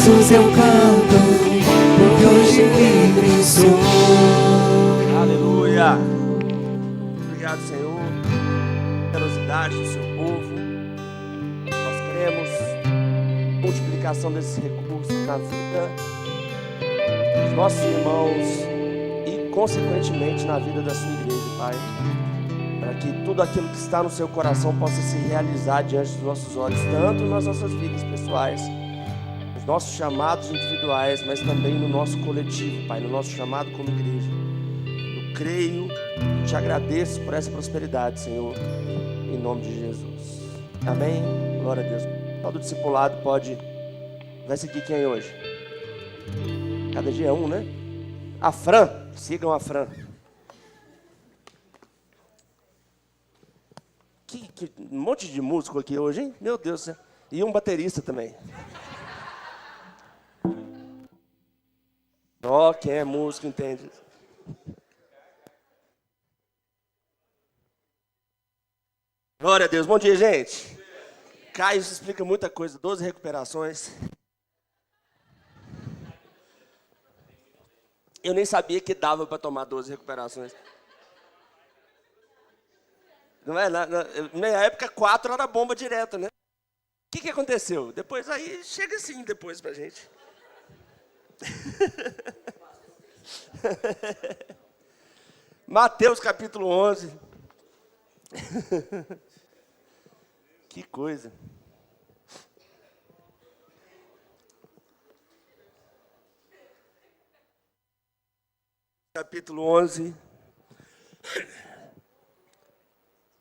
Jesus eu canto, porque hoje livre sou. Aleluia. Obrigado, Senhor, pela generosidade do seu povo. Nós queremos multiplicação desses recursos na vida dos nossos irmãos e, consequentemente, na vida da sua igreja, Pai. Para que tudo aquilo que está no seu coração possa se realizar diante dos nossos olhos, tanto nas nossas vidas pessoais, nos nossos chamados individuais, mas também no nosso coletivo, Pai, no nosso chamado como igreja. Eu creio e te agradeço por essa prosperidade, Senhor, em nome de Jesus. Amém? Glória a Deus. Todo discipulado pode... Vai seguir quem hoje? Cada dia é um, né? A Fran. Sigam a Fran. Um monte de músico aqui hoje, hein? Meu Deus do céu. E um baterista também. Ó, quem é músico entende. Glória a Deus. Bom dia, gente. Caio explica muita coisa. 12 recuperações. Eu nem sabia que dava para tomar 12 recuperações. Não é? Na minha época, 4 era bomba direta, né? O que aconteceu? Depois aí, chega assim depois pra gente. Mateus capítulo 11. Que coisa. Capítulo 11.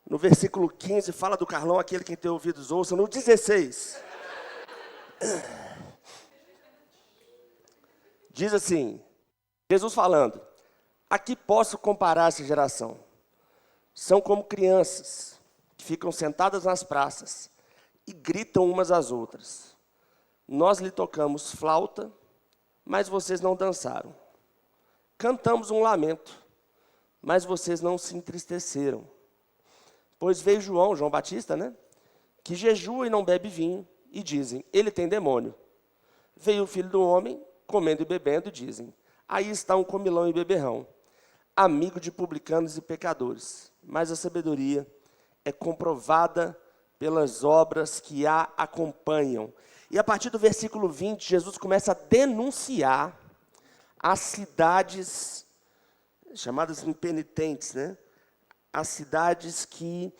No versículo 15, fala do Carlão, aquele que tem ouvidos ouça. No 16, diz assim, Jesus falando: a que posso comparar essa geração? São como crianças que ficam sentadas nas praças e gritam umas às outras. Nós lhe tocamos flauta, mas vocês não dançaram. Cantamos um lamento, mas vocês não se entristeceram. Pois veio João Batista, né? Que jejua e não bebe vinho, e dizem, ele tem demônio. Veio o Filho do Homem, comendo e bebendo, e dizem, aí está um comilão e beberrão, amigo de publicanos e pecadores. Mas a sabedoria é comprovada pelas obras que a acompanham. E a partir do versículo 20, Jesus começa a denunciar as cidades chamadas impenitentes, né? As cidades que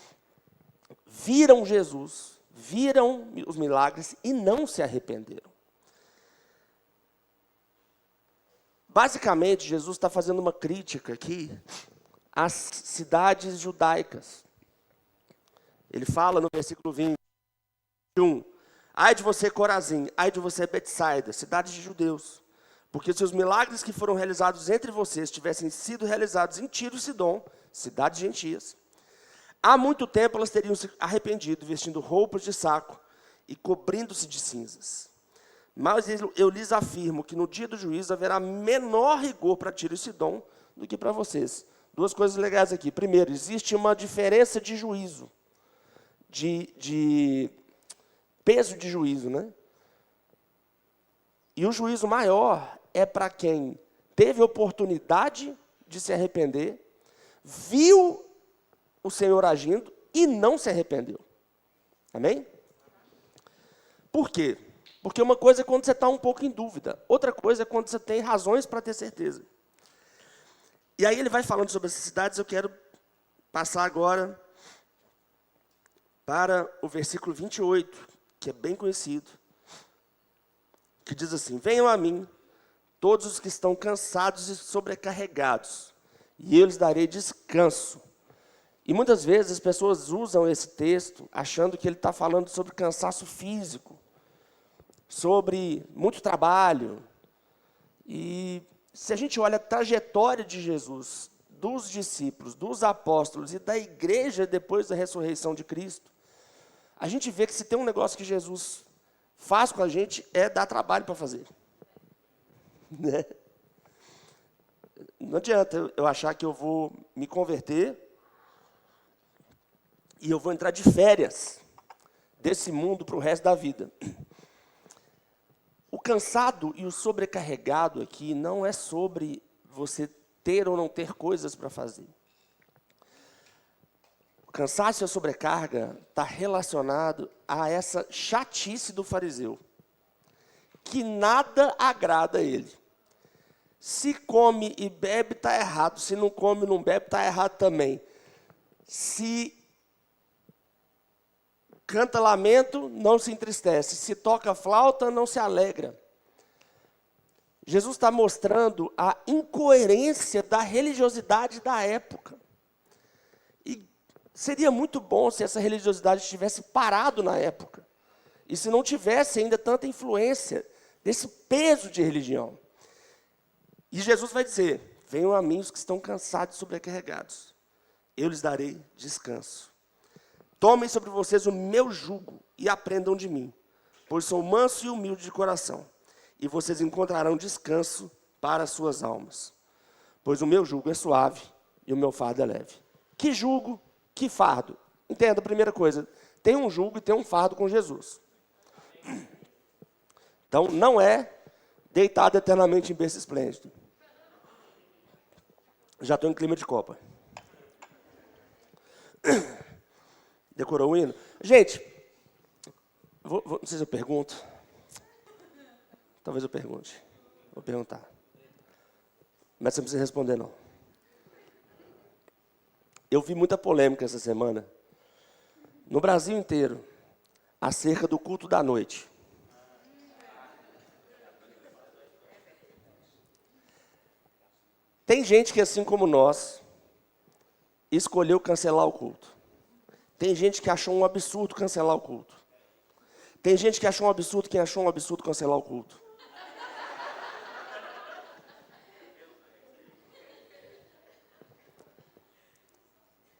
viram Jesus, viram os milagres e não se arrependeram. Basicamente, Jesus está fazendo uma crítica aqui às cidades judaicas. Ele fala no versículo 21, ai de você, Corazim, ai de você, Betsaida, cidades de judeus, porque se os milagres que foram realizados entre vocês tivessem sido realizados em Tiro e Sidom, cidades gentias, há muito tempo elas teriam se arrependido, vestindo roupas de saco e cobrindo-se de cinzas. Mas eu lhes afirmo que no dia do juízo haverá menor rigor para Tiro e Sidom do que para vocês. Duas coisas legais aqui. Primeiro, existe uma diferença de juízo, de peso de juízo, né? E o juízo maior é para quem teve oportunidade de se arrepender, viu o Senhor agindo e não se arrependeu. Amém? Por quê? Porque uma coisa é quando você está um pouco em dúvida. Outra coisa é quando você tem razões para ter certeza. E aí ele vai falando sobre essas cidades. Eu quero passar agora para o versículo 28, que é bem conhecido, que diz assim, venham a mim, todos os que estão cansados e sobrecarregados, e eu lhes darei descanso. E muitas vezes as pessoas usam esse texto achando que ele está falando sobre cansaço físico, sobre muito trabalho. E se a gente olha a trajetória de Jesus, dos discípulos, dos apóstolos e da igreja depois da ressurreição de Cristo, a gente vê que se tem um negócio que Jesus faz com a gente é dar trabalho para fazer. Né? Não adianta eu achar que eu vou me converter e eu vou entrar de férias desse mundo para o resto da vida. cansado e o sobrecarregado aqui não é sobre você ter ou não ter coisas para fazer. O cansaço e a sobrecarga está relacionado a essa chatice do fariseu, que nada agrada a ele. Se come e bebe, está errado. Se não come e não bebe, está errado também. Se canta lamento, não se entristece. Se toca flauta, não se alegra. Jesus está mostrando a incoerência da religiosidade da época. E seria muito bom se essa religiosidade tivesse parado na época. E se não tivesse ainda tanta influência desse peso de religião. E Jesus vai dizer: venham a mim os que estão cansados e sobrecarregados. Eu lhes darei descanso. Tomem sobre vocês o meu jugo e aprendam de mim, pois sou manso e humilde de coração, e vocês encontrarão descanso para as suas almas. Pois o meu jugo é suave e o meu fardo é leve. Que jugo, que fardo? Entenda a primeira coisa, tem um jugo e tem um fardo com Jesus. Então, não é deitado eternamente em berço esplêndido. Já estou em clima de Copa. Decorou o hino? Gente, não sei se eu pergunto. Talvez eu pergunte. Vou perguntar. Mas você não precisa responder, não. Eu vi muita polêmica essa semana, no Brasil inteiro, acerca do culto da noite. Tem gente que, assim como nós, escolheu cancelar o culto. Tem gente que achou um absurdo cancelar o culto. Tem gente que achou um absurdo quem achou um absurdo cancelar o culto.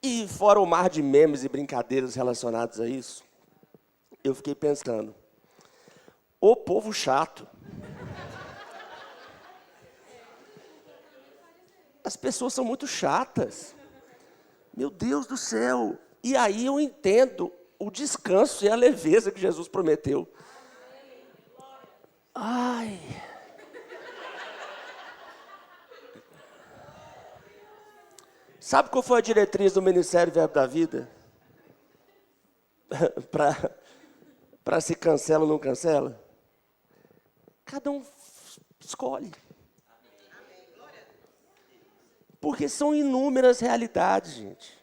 E fora o mar de memes e brincadeiras relacionados a isso, eu fiquei pensando, o povo chato. As pessoas são muito chatas. Meu Deus do céu. E aí eu entendo o descanso e a leveza que Jesus prometeu. Ai. Sabe qual foi a diretriz do Ministério Verbo da Vida? Para se cancela ou não cancela? Cada um escolhe. Porque são inúmeras realidades, gente.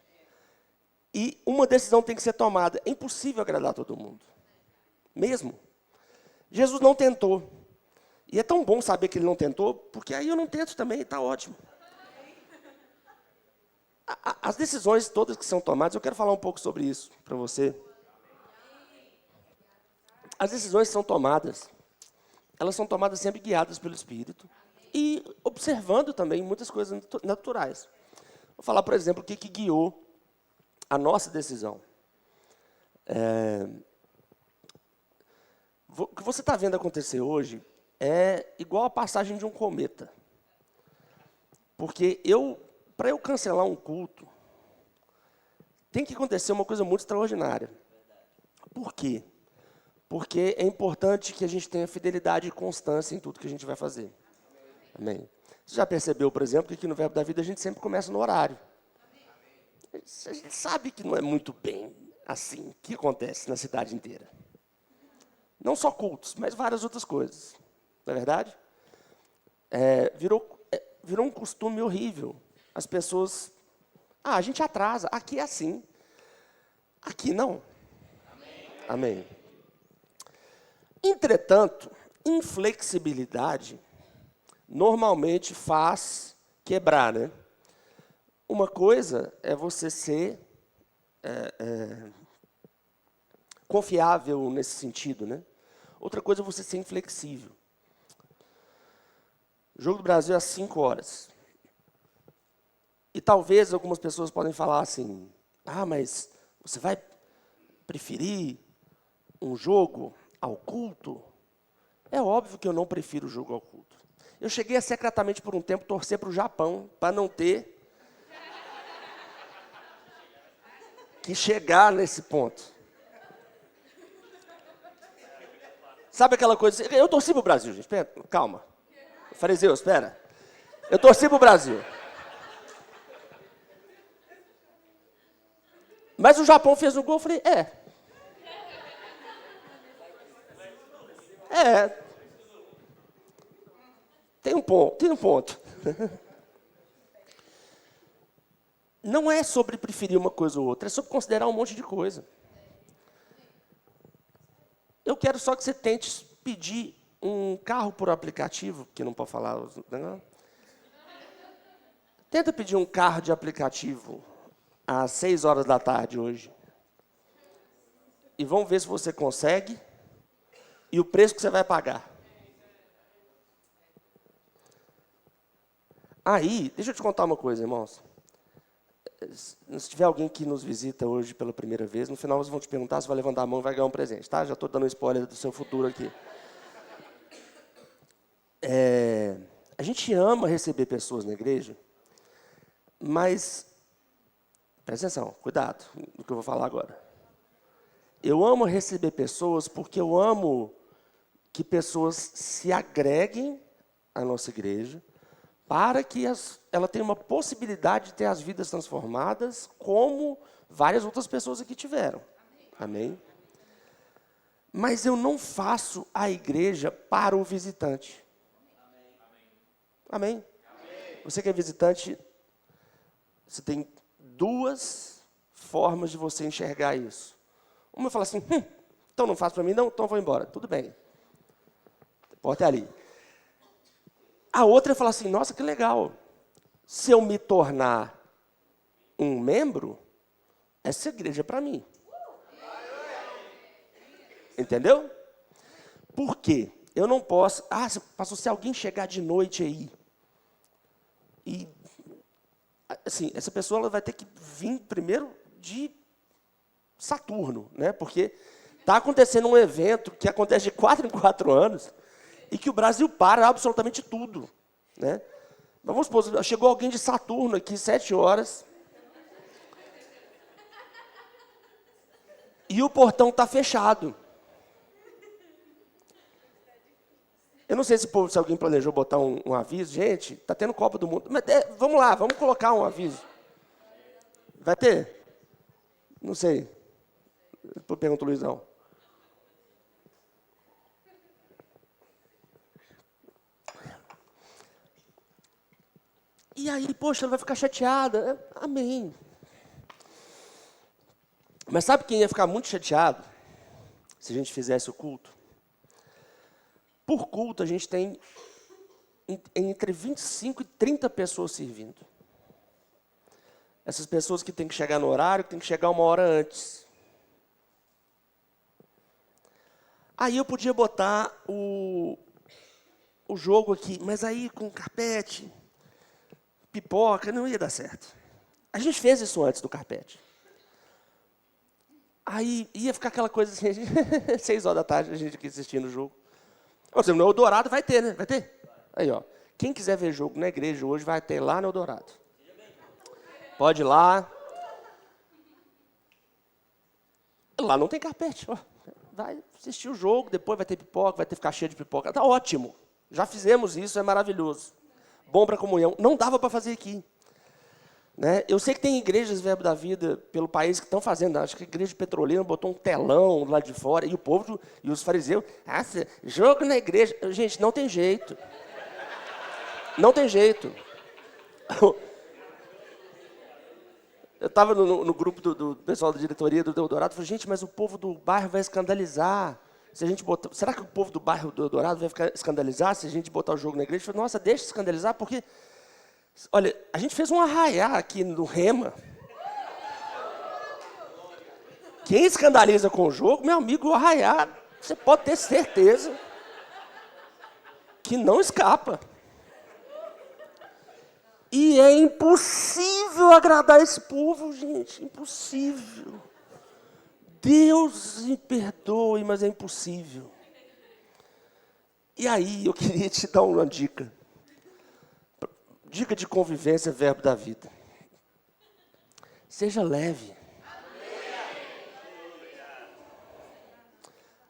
E uma decisão tem que ser tomada. É impossível agradar todo mundo. Mesmo. Jesus não tentou. E é tão bom saber que ele não tentou, porque aí eu não tento também, está ótimo. As decisões todas que são tomadas, eu quero falar um pouco sobre isso para você. As decisões que são tomadas, elas são tomadas sempre guiadas pelo Espírito e observando também muitas coisas naturais. Vou falar, por exemplo, o que guiou a nossa decisão. O que você está vendo acontecer hoje é igual a passagem de um cometa. Porque para eu cancelar um culto, tem que acontecer uma coisa muito extraordinária. Por quê? Porque é importante que a gente tenha fidelidade e constância em tudo que a gente vai fazer. Amém. Você já percebeu, por exemplo, que aqui no Verbo da Vida a gente sempre começa no horário. A gente sabe que não é muito bem assim que acontece na cidade inteira. Não só cultos, mas várias outras coisas. Não é verdade? Virou um costume horrível. As pessoas... a gente atrasa. Aqui é assim. Aqui não. Amém. Entretanto, inflexibilidade normalmente faz quebrar, né? Uma coisa é você ser confiável nesse sentido, né? Outra coisa é você ser inflexível. O Jogo do Brasil é às 5 horas. E talvez algumas pessoas podem falar assim, mas você vai preferir um jogo ao culto? É óbvio que eu não prefiro o jogo ao culto. Eu cheguei a secretamente por um tempo torcer para o Japão, para não ter que chegar nesse ponto. Sabe aquela coisa? Eu torci pro Brasil, gente. Espera, calma. Fariseu, espera. Eu torci pro Brasil. Mas o Japão fez o gol, eu falei, tem um ponto. Não é sobre preferir uma coisa ou outra, é sobre considerar um monte de coisa. Eu quero só que você tente pedir um carro por aplicativo, que não pode falar, não. Tenta pedir um carro de aplicativo às 6 horas da tarde hoje. E vamos ver se você consegue e o preço que você vai pagar. Aí, deixa eu te contar uma coisa, irmãos. Se tiver alguém que nos visita hoje pela primeira vez, no final vocês vão te perguntar, se vai levantar a mão e vai ganhar um presente, tá? Já estou dando um spoiler do seu futuro aqui. A gente ama receber pessoas na igreja, mas, presta atenção, cuidado no que eu vou falar agora. Eu amo receber pessoas porque eu amo que pessoas se agreguem à nossa igreja, para que ela tenha uma possibilidade de ter as vidas transformadas, como várias outras pessoas aqui tiveram. Amém? Mas eu não faço a igreja para o visitante. Amém? Você que é visitante, você tem 2 formas de você enxergar isso. Uma fala assim, então não faço para mim não, então vou embora. Tudo bem. Porta é ali. A outra é falar assim, nossa, que legal. Se eu me tornar um membro, essa igreja é para mim. Entendeu? Por quê? Eu não posso... pastor, se alguém chegar de noite aí, e, assim, essa pessoa ela vai ter que vir primeiro de Saturno, né? Porque está acontecendo um evento que acontece de 4 em 4 anos, e que o Brasil para absolutamente tudo, né? Vamos supor, chegou alguém de Saturno aqui, 7 horas, e o portão está fechado. Eu não sei se alguém planejou botar um aviso. Gente, está tendo Copa do Mundo. Mas, vamos lá, vamos colocar um aviso. Vai ter? Não sei. Depois pergunta o Luizão. E aí, poxa, ela vai ficar chateada. Amém. Mas sabe quem ia ficar muito chateado se a gente fizesse o culto? Por culto, a gente tem entre 25 e 30 pessoas servindo. Essas pessoas que têm que chegar no horário, que têm que chegar 1 hora antes. Aí eu podia botar o jogo aqui, mas aí com carpete, pipoca, não ia dar certo. A gente fez isso antes do carpete. Aí ia ficar aquela coisa assim, 6 horas da tarde, a gente aqui assistindo o jogo. Ou seja, no Eldorado vai ter, né? Vai ter? Aí, ó. Quem quiser ver jogo na igreja hoje, vai ter lá no Eldorado. Pode ir lá. Lá não tem carpete, ó. Vai assistir o jogo, depois vai ter pipoca, vai ter que ficar cheio de pipoca. Tá ótimo. Já fizemos isso, é maravilhoso. Bom para comunhão. Não dava para fazer aqui. Né? Eu sei que tem igrejas Verbo da Vida pelo país que estão fazendo. Acho que a igreja petroleira botou um telão lá de fora e o povo e os fariseus, jogo na igreja. Gente, não tem jeito. Não tem jeito. Eu estava no grupo do pessoal da diretoria do Eldorado e falei, gente, mas o povo do bairro vai escandalizar. Se a gente botar, será que o povo do bairro do Eldorado vai ficar escandalizar se a gente botar o jogo na igreja? Eu falei, nossa, deixa escandalizar, porque... Olha, a gente fez um arraiá aqui no Rema. Quem escandaliza com o jogo, meu amigo, o arraiá, você pode ter certeza que não escapa. E é impossível agradar esse povo, gente, impossível. Deus me perdoe, mas é impossível. E aí, eu queria te dar uma dica. Dica de convivência, Verbo da Vida. Seja leve.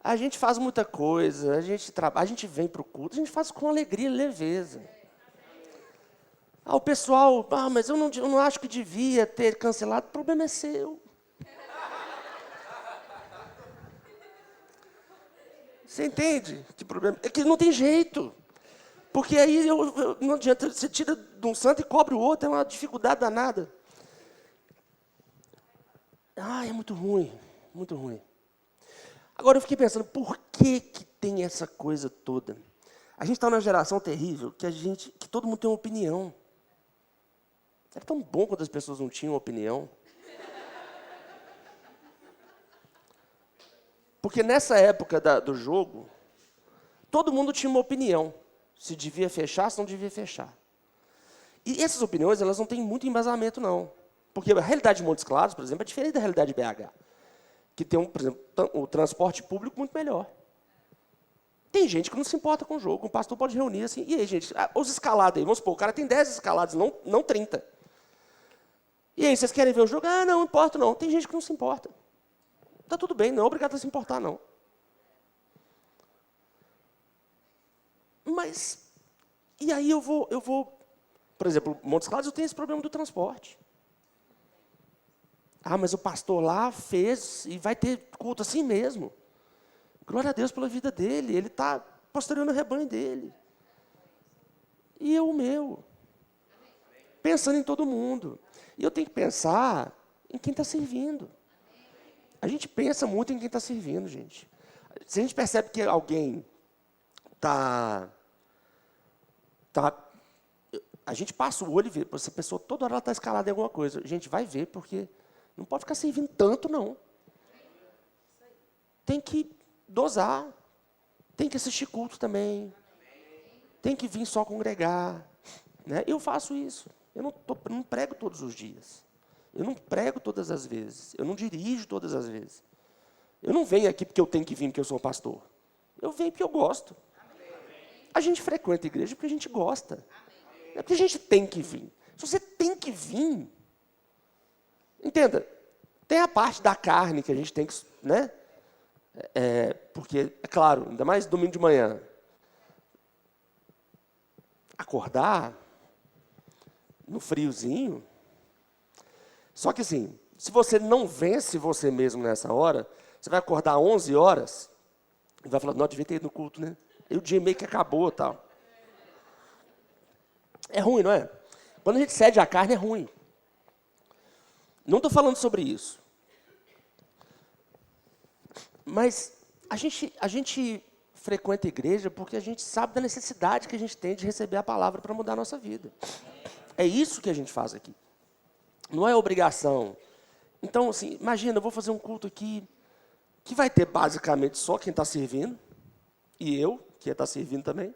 A gente faz muita coisa, a gente vem para o culto, a gente faz com alegria e leveza. O pessoal, mas eu não acho que devia ter cancelado, o problema é seu. Você entende? Que problema? É que não tem jeito. Porque aí não adianta, você tira de um santo e cobre o outro, é uma dificuldade danada. É muito ruim, muito ruim. Agora eu fiquei pensando, por que tem essa coisa toda? A gente está numa geração terrível que todo mundo tem uma opinião. Era tão bom quando as pessoas não tinham opinião. Porque nessa época do jogo, todo mundo tinha uma opinião. Se devia fechar, se não devia fechar. E essas opiniões, elas não têm muito embasamento, não. Porque a realidade de Montes Claros, por exemplo, é diferente da realidade de BH. Que tem, por exemplo, o transporte público muito melhor. Tem gente que não se importa com o jogo. O pastor pode reunir assim. E aí, gente, os escalados aí, vamos supor, o cara tem 10 escalados, não 30. E aí, vocês querem ver o jogo? Não importa não. Tem gente que não se importa. Tá tudo bem, não é obrigado a se importar, não. Mas, e aí eu vou, por exemplo, Montes Claros eu tenho esse problema do transporte. Mas o pastor lá fez e vai ter culto assim mesmo. Glória a Deus pela vida dele, ele está pastoreando o rebanho dele. E eu o meu. Pensando em todo mundo. E eu tenho que pensar em quem está servindo. A gente pensa muito em quem está servindo, gente. Se a gente percebe que alguém a gente passa o olho e vê, essa pessoa toda hora está escalada em alguma coisa. A gente vai ver, porque não pode ficar servindo tanto, não. Tem que dosar. Tem que assistir culto também. Tem que vir só congregar. Né? Eu faço isso. Eu não prego todos os dias. Eu não prego todas as vezes. Eu não dirijo todas as vezes. Eu não venho aqui porque eu tenho que vir, porque eu sou pastor. Eu venho porque eu gosto. A gente frequenta a igreja porque a gente gosta. Não é porque a gente tem que vir. Se você tem que vir, entenda, tem a parte da carne que a gente tem que, né? Porque, é claro, ainda mais domingo de manhã, acordar no friozinho. Só que assim, se você não vence você mesmo nessa hora, você vai acordar 11 horas e vai falar, não, devia ter ido no culto, né? E o dia meio que acabou e tal. É ruim, não é? Quando a gente cede a carne, é ruim. Não estou falando sobre isso. Mas a gente frequenta a igreja porque a gente sabe da necessidade que a gente tem de receber a palavra para mudar a nossa vida. É isso que a gente faz aqui. Não é obrigação. Então, assim, imagina, eu vou fazer um culto aqui que vai ter basicamente só quem está servindo, e eu, que ia estar servindo também,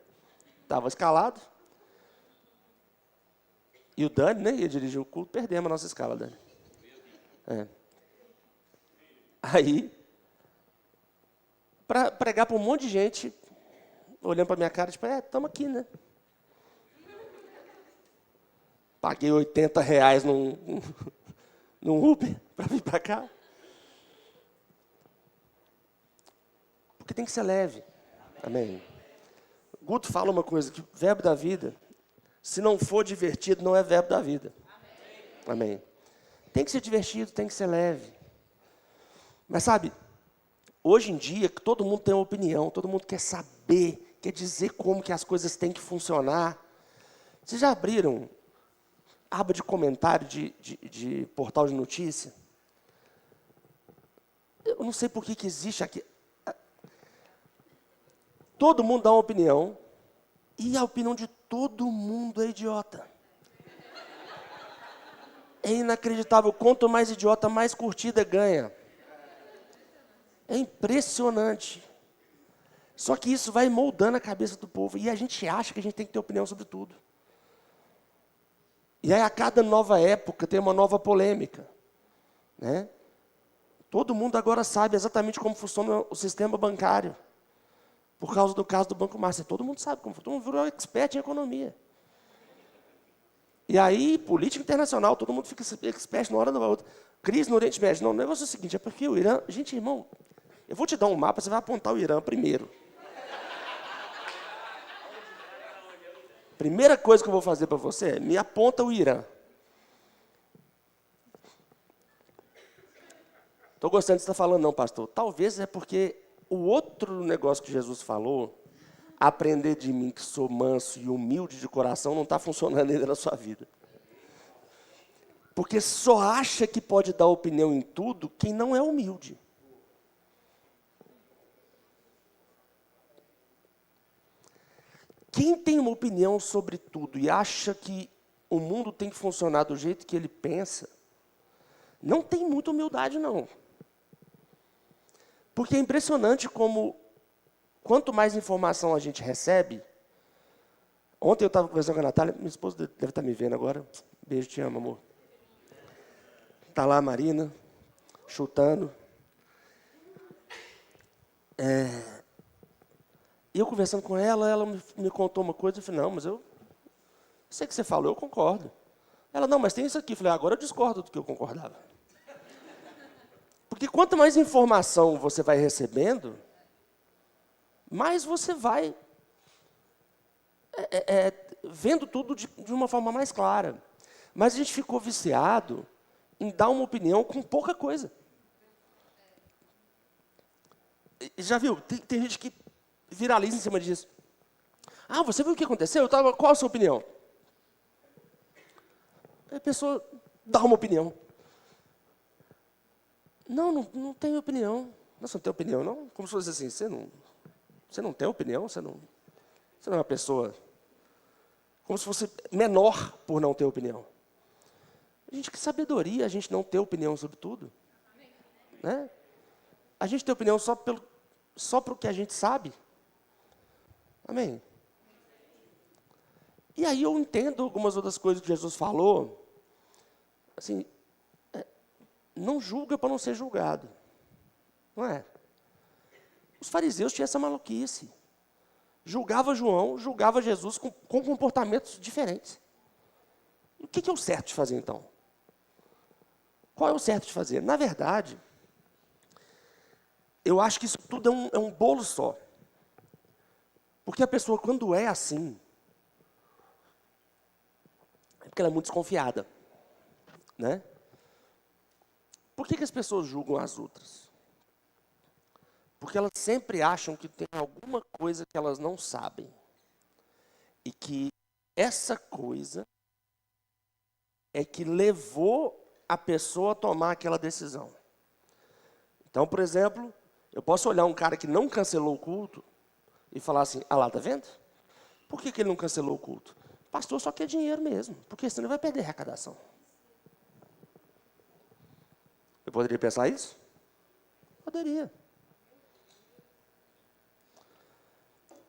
estava escalado. E o Dani, né, ia dirigir o culto, perdemos a nossa escala, Dani. Aí, para pregar para um monte de gente, olhando para a minha cara, tipo, estamos aqui, né? Paguei R$80 num Uber para vir para cá. Porque tem que ser leve. Amém. Guto fala uma coisa, que verbo da vida, se não for divertido, não é verbo da vida. Amém. Tem que ser divertido, tem que ser leve. Mas sabe, hoje em dia, todo mundo tem uma opinião, todo mundo quer saber, quer dizer como que as coisas têm que funcionar. Vocês já abriram aba de comentário de portal de notícia? Eu não sei por que existe aqui. Todo mundo dá uma opinião, e a opinião de todo mundo é idiota. É inacreditável. Quanto mais idiota, mais curtida ganha. É impressionante. Só que isso vai moldando a cabeça do povo. E a gente acha que a gente tem que ter opinião sobre tudo. E aí, a cada nova época, tem uma nova polêmica. Né? Todo mundo agora sabe exatamente como funciona o sistema bancário. Por causa do caso do Banco Master. Todo mundo sabe como. Todo mundo virou expert em economia. E aí, política internacional, todo mundo fica expert na hora da outra. Crise no Oriente Médio. Não, o negócio é o seguinte, é porque o Irã... Gente, irmão, Eu vou te dar um mapa, você vai apontar o Irã primeiro. Primeira coisa que eu vou fazer para você é, me aponta o Irã. Estou gostando de você estar falando, não, pastor. Talvez é porque o outro negócio que Jesus falou, aprender de mim que sou manso e humilde de coração, não está funcionando ainda na sua vida. Porque só acha que pode dar opinião em tudo quem não é humilde. Quem tem uma opinião sobre tudo e acha que o mundo tem que funcionar do jeito que ele pensa, não tem muita humildade, não. Porque é impressionante como, quanto mais informação a gente recebe... Ontem eu estava conversando com a Natália, minha esposa deve estar me vendo agora. Beijo, te amo, amor. Está lá a Marina, chutando. E eu conversando com ela me contou uma coisa, eu falei, não, mas eu sei que você falou, eu concordo. Ela, não, mas tem isso aqui. Eu falei, agora eu discordo do que eu concordava. Porque quanto mais informação você vai recebendo, mais você vai vendo tudo de uma forma mais clara. Mas a gente ficou viciado em dar uma opinião com pouca coisa. Já viu? Tem gente que viraliza em cima disso. Ah, você viu o que aconteceu? Qual a sua opinião? A pessoa dá uma opinião. Não tenho opinião. Não, você não tem opinião, não? Como se fosse assim, você não tem opinião? Você não é uma pessoa... Como se fosse menor por não ter opinião. Gente, que sabedoria a gente não ter opinião sobre tudo. Né? A gente tem opinião só para o que a gente sabe. Amém? E aí eu entendo algumas outras coisas que Jesus falou. Assim, não julga para não ser julgado. Não é? Os fariseus tinham essa maluquice. Julgava João, julgava Jesus com comportamentos diferentes. O que é o certo de fazer, então? Qual é o certo de fazer? Na verdade, eu acho que isso tudo é um bolo só. Porque a pessoa, quando é assim, é porque ela é muito desconfiada. Né? Por que as pessoas julgam as outras? Porque elas sempre acham que tem alguma coisa que elas não sabem. E que essa coisa é que levou a pessoa a tomar aquela decisão. Então, por exemplo, eu posso olhar um cara que não cancelou o culto e falar assim, ah lá, tá vendo? Por que ele não cancelou o culto? Pastor só quer dinheiro mesmo, porque senão ele vai perder a arrecadação. Eu poderia pensar isso? Poderia.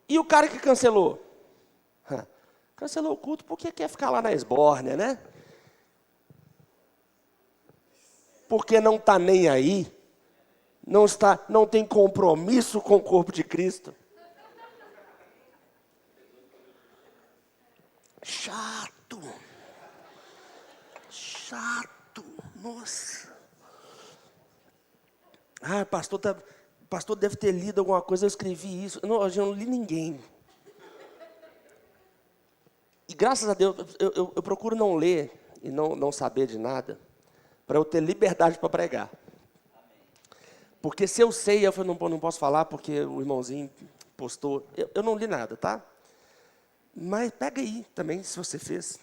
E o cara que cancelou? Cancelou o culto porque quer ficar lá na esbórnia, né? Porque não está nem aí, não tem compromisso com o corpo de Cristo. Chato, nossa. Ah, pastor deve ter lido alguma coisa, eu escrevi isso. Não, eu não li ninguém. E graças a Deus, eu procuro não ler e não saber de nada, para eu ter liberdade para pregar. Porque se eu sei, eu não posso falar porque o irmãozinho postou. Eu não li nada, tá? Mas pega aí também, se você fez.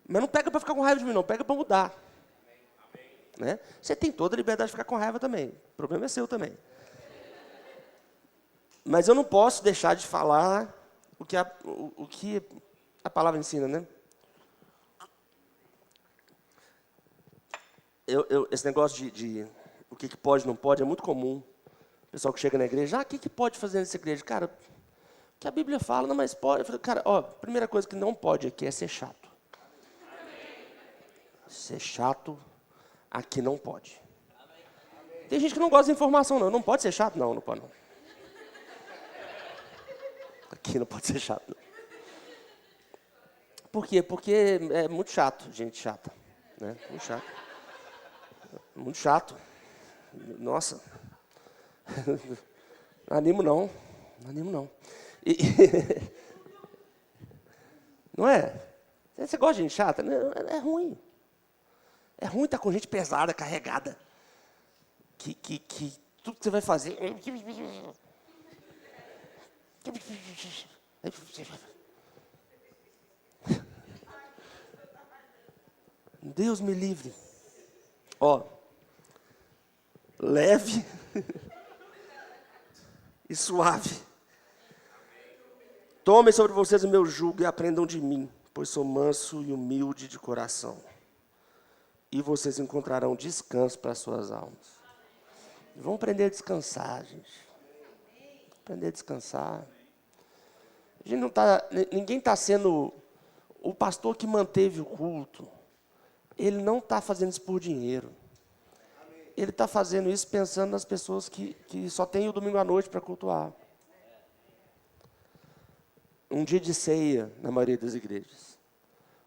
Mas não pega para ficar com raiva de mim, não. Pega para mudar. Né? Você tem toda a liberdade de ficar com raiva também. O problema é seu também. Mas eu não posso deixar de falar o que a palavra ensina, né? Esse negócio de o que pode e não pode é muito comum. O pessoal que chega na igreja, o que pode fazer nessa igreja? Cara, o que a Bíblia fala, não, mas pode. Eu falei, cara, primeira coisa que não pode aqui é ser chato. Ser chato, aqui não pode. Tem gente que não gosta de informação, não. Não pode ser chato? Não pode não. Aqui não pode ser chato, não. Por quê? Porque é muito chato, gente chata. Né? Muito chato. Muito chato. Nossa. Não animo não. Não animo não. Não é? Você gosta de gente chata? É ruim. É ruim estar com gente pesada, carregada. Que tudo que você vai fazer... Deus me livre. Ó, leve e suave. Tomem sobre vocês o meu jugo e aprendam de mim, pois sou manso e humilde de coração. E vocês encontrarão descanso para as suas almas. Vamos aprender a descansar, gente. Aprender a descansar. A gente não tá, ninguém está sendo... O pastor que manteve o culto, ele não está fazendo isso por dinheiro. Ele está fazendo isso pensando nas pessoas que só têm o domingo à noite para cultuar. Um dia de ceia, na maioria das igrejas.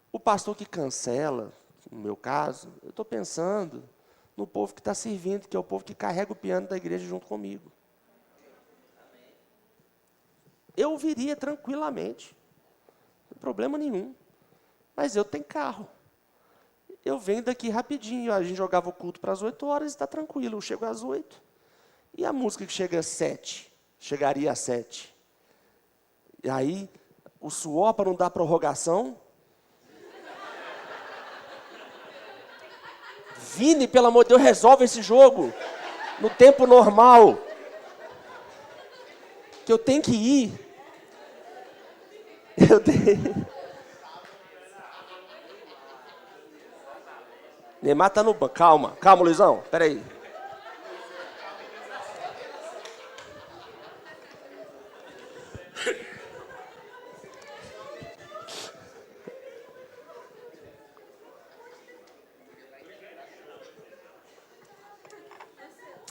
O pastor que cancela, no meu caso, eu estou pensando no povo que está servindo, que é o povo que carrega o piano da igreja junto comigo. Eu viria tranquilamente, não tem problema nenhum. Mas eu tenho carro. Eu venho daqui rapidinho. A gente jogava o culto para as 8 horas e está tranquilo. Eu chego às 8. E a música que chega às 7? Chegaria às 7. E aí, o suor para não dar prorrogação. Vini, pelo amor de Deus, resolve esse jogo. No tempo normal. Que eu tenho que ir. Eu tenho... Neymar tá no banco. Calma, Luizão. Espera aí.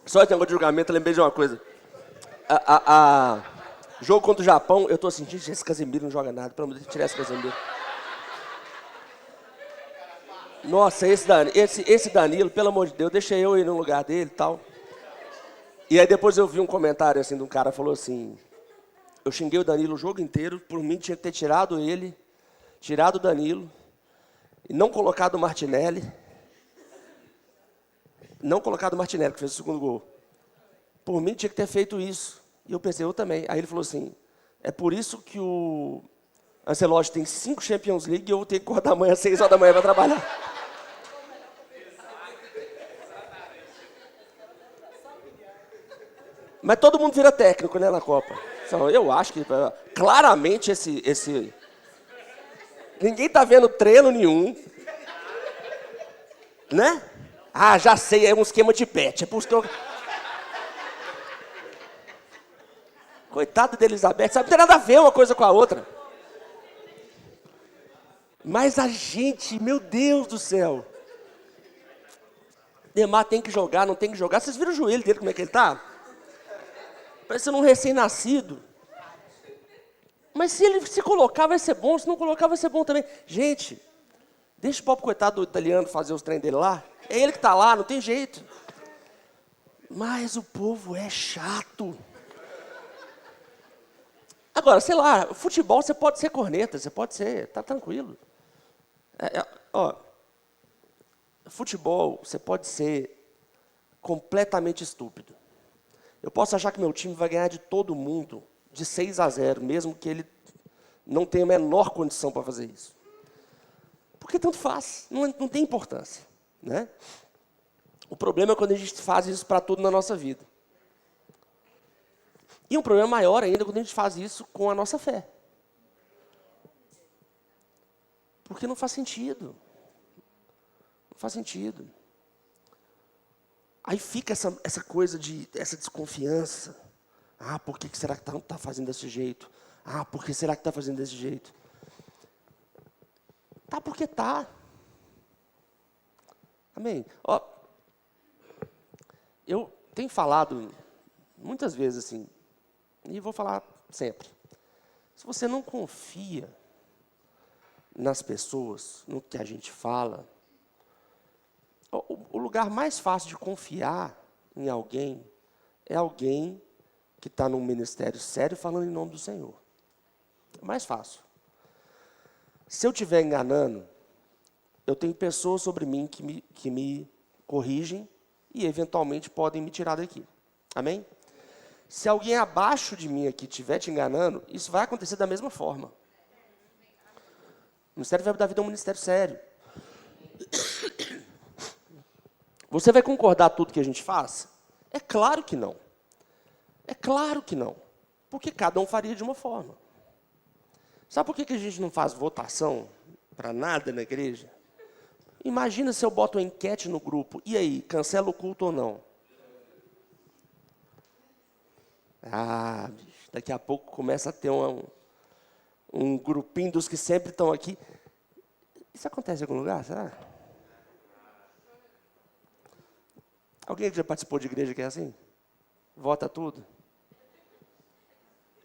Só esse negócio de julgamento, eu lembrei de uma coisa. Jogo contra o Japão, eu tô assim, gente, esse Casemiro não joga nada. Pelo amor de Deus, tirar esse Casemiro. Nossa, esse Danilo, pelo amor de Deus, deixa eu ir no lugar dele e tal. E aí depois eu vi um comentário assim de um cara, falou assim, eu xinguei o Danilo o jogo inteiro, por mim tinha que ter tirado ele, tirado o Danilo, e não colocado o Martinelli. Não colocado o Martinelli, que fez o segundo gol. Por mim tinha que ter feito isso. E eu pensei, eu também. Aí ele falou assim, é por isso que o Ancelotti tem 5 Champions League e eu vou ter que acordar amanhã às 6 horas da manhã para trabalhar. Mas todo mundo vira técnico, né, na Copa. Então, eu acho que, claramente, esse... Ninguém tá vendo treino nenhum. Né? Ah, já sei, é um esquema de bet. É por isso que eu... Coitada da Elizabeth, sabe? Não tem nada a ver uma coisa com a outra. Mas a gente, meu Deus do céu. Neymar tem que jogar, não tem que jogar. Vocês viram o joelho dele, como é que ele tá? Parece um recém-nascido. Mas se ele se colocar, vai ser bom. Se não colocar, vai ser bom também. Gente, deixa o pobre coitado do italiano fazer os treinos dele lá. É ele que está lá, não tem jeito. Mas o povo é chato. Agora, sei lá, futebol você pode ser corneta, você pode ser, tá tranquilo. Futebol você pode ser completamente estúpido. Eu posso achar que meu time vai ganhar de todo mundo, de 6-0, mesmo que ele não tenha a menor condição para fazer isso. Porque tanto faz, não tem importância. Né? O problema é quando a gente faz isso para tudo na nossa vida. E um problema maior ainda é quando a gente faz isso com a nossa fé. Porque não faz sentido. Não faz sentido. Aí fica essa coisa essa desconfiança. Ah, por que será que está fazendo desse jeito? Ah, por que será que está fazendo desse jeito? Tá porque tá. Amém? Eu tenho falado muitas vezes assim, e vou falar sempre. Se você não confia nas pessoas, no que a gente fala, o lugar mais fácil de confiar em alguém é alguém que está num ministério sério falando em nome do Senhor. É mais fácil. Se eu estiver enganando, eu tenho pessoas sobre mim que me corrigem e, eventualmente, podem me tirar daqui. Amém? Se alguém abaixo de mim aqui estiver te enganando, isso vai acontecer da mesma forma. O Ministério Verbo da Vida é um ministério sério. Você vai concordar tudo que a gente faz? É claro que não. É claro que não. Porque cada um faria de uma forma. Sabe por que a gente não faz votação para nada na igreja? Imagina se eu boto uma enquete no grupo. E aí, cancela o culto ou não? Ah, bicho, daqui a pouco começa a ter um grupinho dos que sempre estão aqui. Isso acontece em algum lugar, será? Alguém que já participou de igreja que é assim? Vota tudo?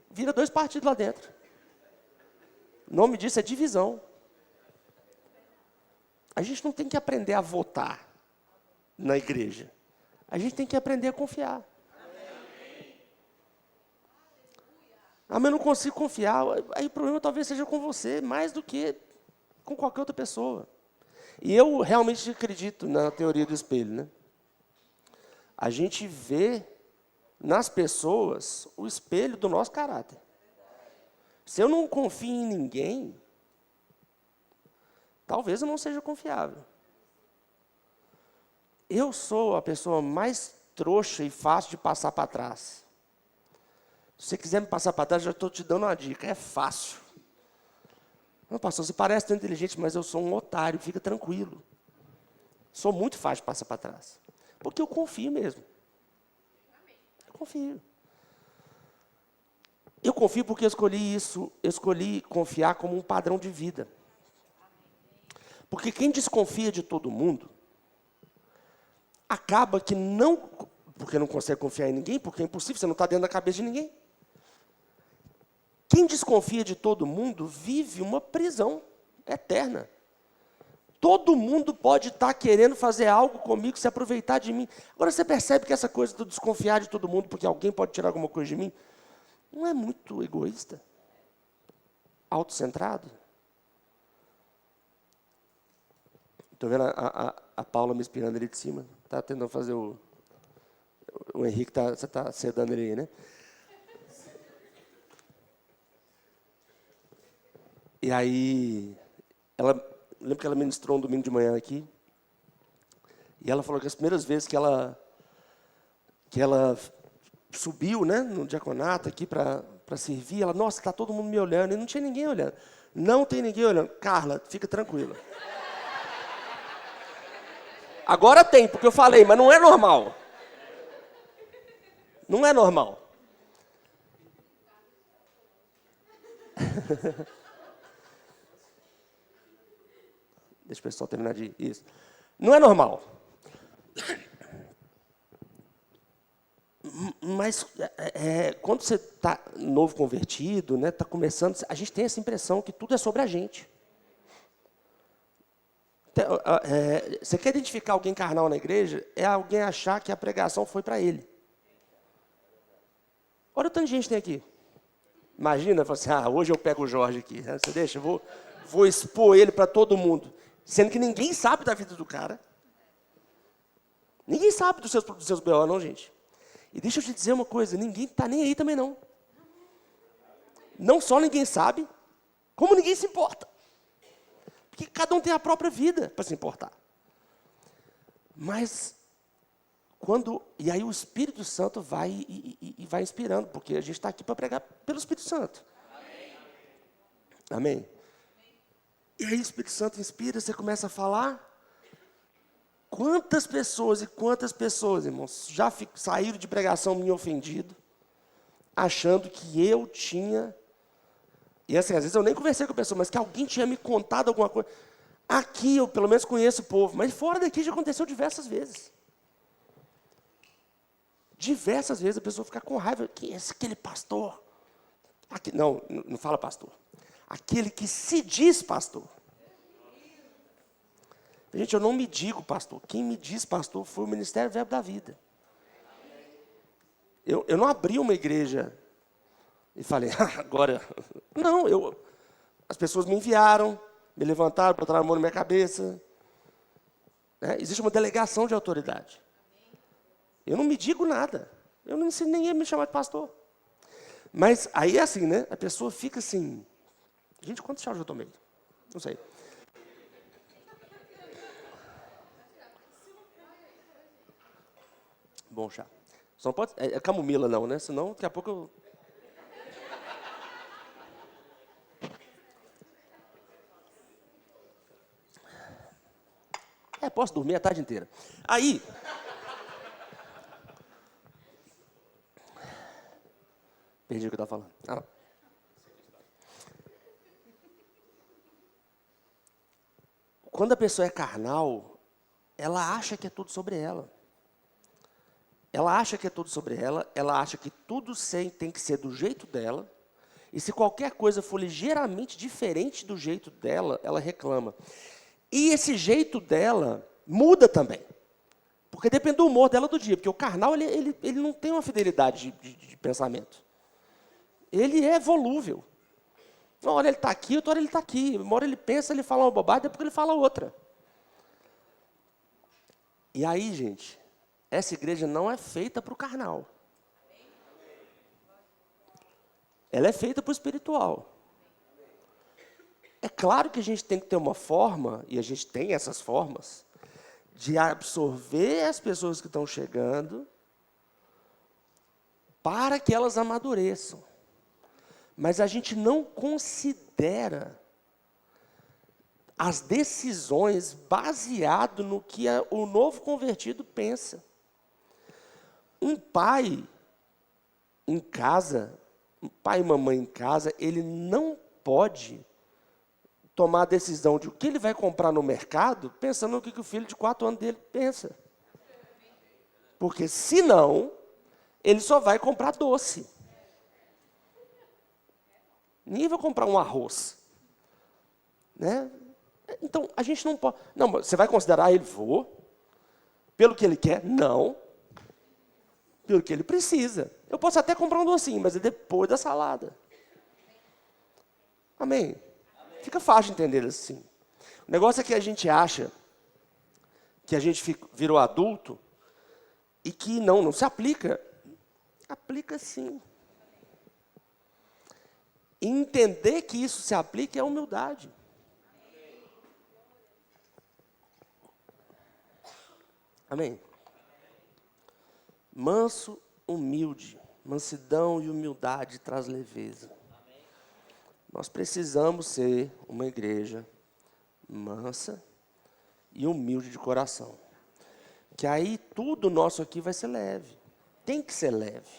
Vira 2 partidos lá dentro. O nome disso é divisão. A gente não tem que aprender a votar na igreja. A gente tem que aprender a confiar. Ah, mas eu não consigo confiar. Aí o problema talvez seja com você, mais do que com qualquer outra pessoa. E eu realmente acredito na teoria do espelho, né? A gente vê nas pessoas o espelho do nosso caráter. Se eu não confio em ninguém, talvez eu não seja confiável. Eu sou a pessoa mais trouxa e fácil de passar para trás. Se você quiser me passar para trás, já estou te dando uma dica. É fácil. Não, pastor, você parece tão inteligente, mas eu sou um otário, fica tranquilo. Sou muito fácil de passar para trás. Porque eu confio mesmo. Eu confio. Eu confio porque eu escolhi isso. Eu escolhi confiar como um padrão de vida. Porque quem desconfia de todo mundo, acaba que não... Porque não consegue confiar em ninguém, porque é impossível, você não está dentro da cabeça de ninguém. Quem desconfia de todo mundo vive uma prisão eterna. Todo mundo pode estar querendo fazer algo comigo, se aproveitar de mim. Agora você percebe que essa coisa do desconfiar de todo mundo, porque alguém pode tirar alguma coisa de mim, não é muito egoísta? Autocentrado? Estou vendo a Paula me inspirando ali de cima. Está tentando fazer o Henrique, você está sedando ele aí, né? E aí, lembro que ela ministrou um domingo de manhã aqui, e ela falou que as primeiras vezes que ela subiu, né, no diaconato aqui para servir, ela, nossa, está todo mundo me olhando, e não tinha ninguém olhando. Não tem ninguém olhando. Carla, fica tranquila. Agora tem, porque eu falei, mas não é normal. Não é normal. Deixa o pessoal terminar de isso. Não é normal. Mas quando você está novo convertido, né, está começando, a gente tem essa impressão que tudo é sobre a gente. Você quer identificar alguém carnal na igreja? É alguém achar que a pregação foi para ele. Olha o tanto de gente tem aqui. Imagina, fala assim, hoje eu pego o Jorge aqui. Você deixa, eu vou expor ele para todo mundo. Sendo que ninguém sabe da vida do cara. Ninguém sabe dos seus B.O., não, gente. E deixa eu te dizer uma coisa, ninguém está nem aí também, não. Não só ninguém sabe, como ninguém se importa. Porque cada um tem a própria vida para se importar. Mas, e aí o Espírito Santo vai e vai inspirando, porque a gente está aqui para pregar pelo Espírito Santo. Amém? E aí o Espírito Santo inspira, você começa a falar. Quantas pessoas, irmãos, já saíram de pregação me ofendido, achando que eu tinha... E assim, às vezes eu nem conversei com a pessoa, mas que alguém tinha me contado alguma coisa. Aqui eu pelo menos conheço o povo, mas fora daqui já aconteceu diversas vezes. Diversas vezes a pessoa fica com raiva. Quem é aquele pastor? Não fala pastor. Aquele que se diz pastor. Gente, eu não me digo pastor. Quem me diz pastor foi o Ministério Verbo da Vida. Eu não abri uma igreja e falei, agora... Não, as pessoas me enviaram, me levantaram, botaram a mão na minha cabeça. Né? Existe uma delegação de autoridade. Eu não me digo nada. Eu não ensino ninguém a me chamar de pastor. Mas aí é assim, né? A pessoa fica assim... Gente, quantos chás eu tomei? Não sei. Bom chá. Só não pode... É camomila não, né? Senão, daqui a pouco eu... Posso dormir a tarde inteira. Aí... Perdi o que eu estava falando. Não. Quando a pessoa é carnal, ela acha que é tudo sobre ela. Ela acha que é tudo sobre ela, ela acha que tudo tem que ser do jeito dela, e se qualquer coisa for ligeiramente diferente do jeito dela, ela reclama. E esse jeito dela muda também. Porque depende do humor dela do dia. Porque o carnal, ele não tem uma fidelidade de pensamento. Ele é volúvel. Uma hora ele está aqui, outra hora ele está aqui. Uma hora ele pensa, ele fala uma bobagem, depois ele fala outra. E aí, gente, essa igreja não é feita para o carnal. Ela é feita para o espiritual. É claro que a gente tem que ter uma forma, e a gente tem essas formas, de absorver as pessoas que estão chegando para que elas amadureçam. Mas a gente não considera as decisões baseado no que o novo convertido pensa. Um pai em casa, um pai e mamãe em casa, ele não pode tomar a decisão de o que ele vai comprar no mercado pensando no que o filho de 4 anos dele pensa. Porque, senão, ele só vai comprar doce. Ninguém vai comprar um arroz. Né? Então, a gente não pode... Não, você vai considerar ele? Vou. Pelo que ele quer? Não. Pelo que ele precisa. Eu posso até comprar um docinho, mas é depois da salada. Amém? Fica fácil entender assim. O negócio é que a gente acha que a gente virou adulto e que não se aplica. Aplica sim. E entender que isso se aplica é humildade. Amém? Manso, humilde. Mansidão e humildade traz leveza. Nós precisamos ser uma igreja mansa e humilde de coração. Que aí tudo nosso aqui vai ser leve. Tem que ser leve.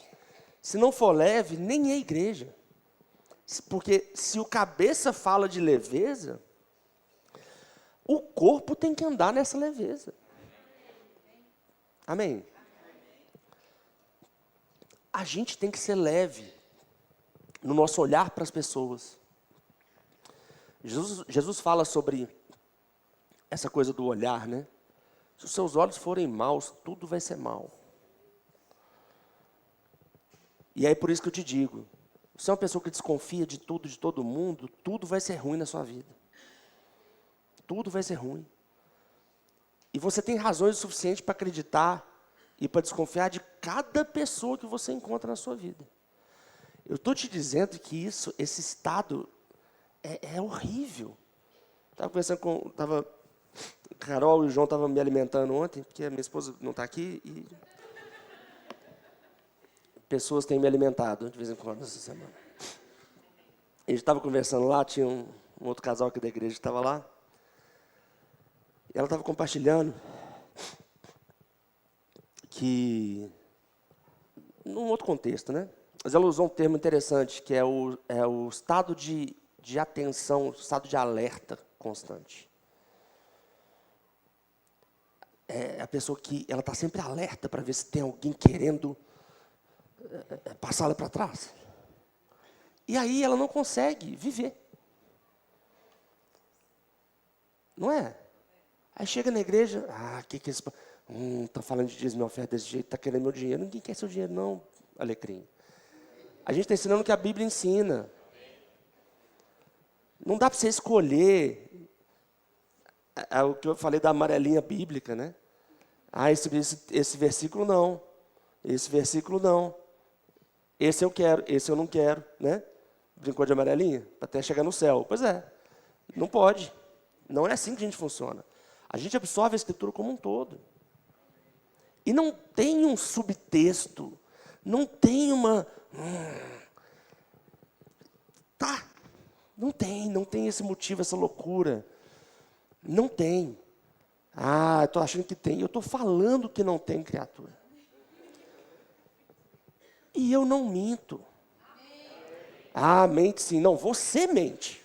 Se não for leve, nem é igreja. Porque se o cabeça fala de leveza, o corpo tem que andar nessa leveza. Amém? A gente tem que ser leve no nosso olhar para as pessoas. Jesus fala sobre essa coisa do olhar, né? Se os seus olhos forem maus, tudo vai ser mal. E aí por isso que eu te digo, você é uma pessoa que desconfia de tudo, de todo mundo, tudo vai ser ruim na sua vida. Tudo vai ser ruim. E você tem razões suficientes para acreditar e para desconfiar de cada pessoa que você encontra na sua vida. Eu estou te dizendo que esse estado é horrível. Estava conversando com... Carol e o João estavam me alimentando ontem, porque a minha esposa não está aqui, e pessoas têm me alimentado de vez em quando essa semana. A gente estava conversando lá, tinha um outro casal aqui da igreja que estava lá, e ela estava compartilhando que, num outro contexto, né? Mas ela usou um termo interessante, que é o estado de atenção, o estado de alerta constante. É a pessoa que ela está sempre alerta para ver se tem alguém querendo passá-la para trás. E aí ela não consegue viver. Não é? Aí chega na igreja, que esse... Está falando de dízimo e oferta desse jeito, está querendo meu dinheiro. Ninguém quer seu dinheiro, não. alecrim. A gente está ensinando o que a Bíblia ensina. Não dá para você escolher. É o que eu falei da amarelinha bíblica, né? Esse versículo não. Esse versículo não. Esse eu quero, esse eu não quero, né? Brincou de amarelinha? Até chegar no céu. Pois é. Não pode. Não é assim que a gente funciona. A gente absorve a Escritura como um todo. E não tem um subtexto. Não tem uma... Tá. Não tem esse motivo, essa loucura. Não tem. Eu estou achando que tem. Eu estou falando que não tem, criatura. E eu não minto. Mente sim. Não, você mente.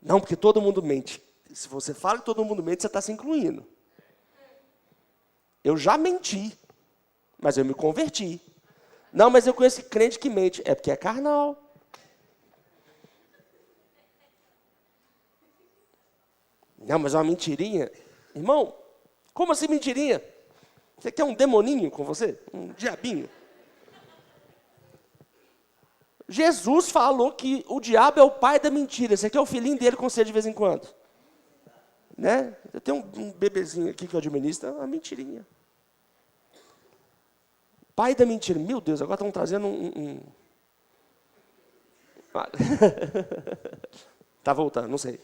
Não, porque todo mundo mente. Se você fala que todo mundo mente, você está se incluindo. Eu já menti, mas eu me converti. Não, mas eu conheço crente que mente. É porque é carnal. Não, mas é uma mentirinha. Irmão, como assim mentirinha? Você quer um demoninho com você? Um diabinho? Jesus falou que o diabo é o pai da mentira. Você quer o filhinho dele com você de vez em quando? Né? Eu tenho um bebezinho aqui que eu administro, é uma mentirinha. Pai da mentira. Meu Deus, agora estão trazendo Tá voltando, não sei.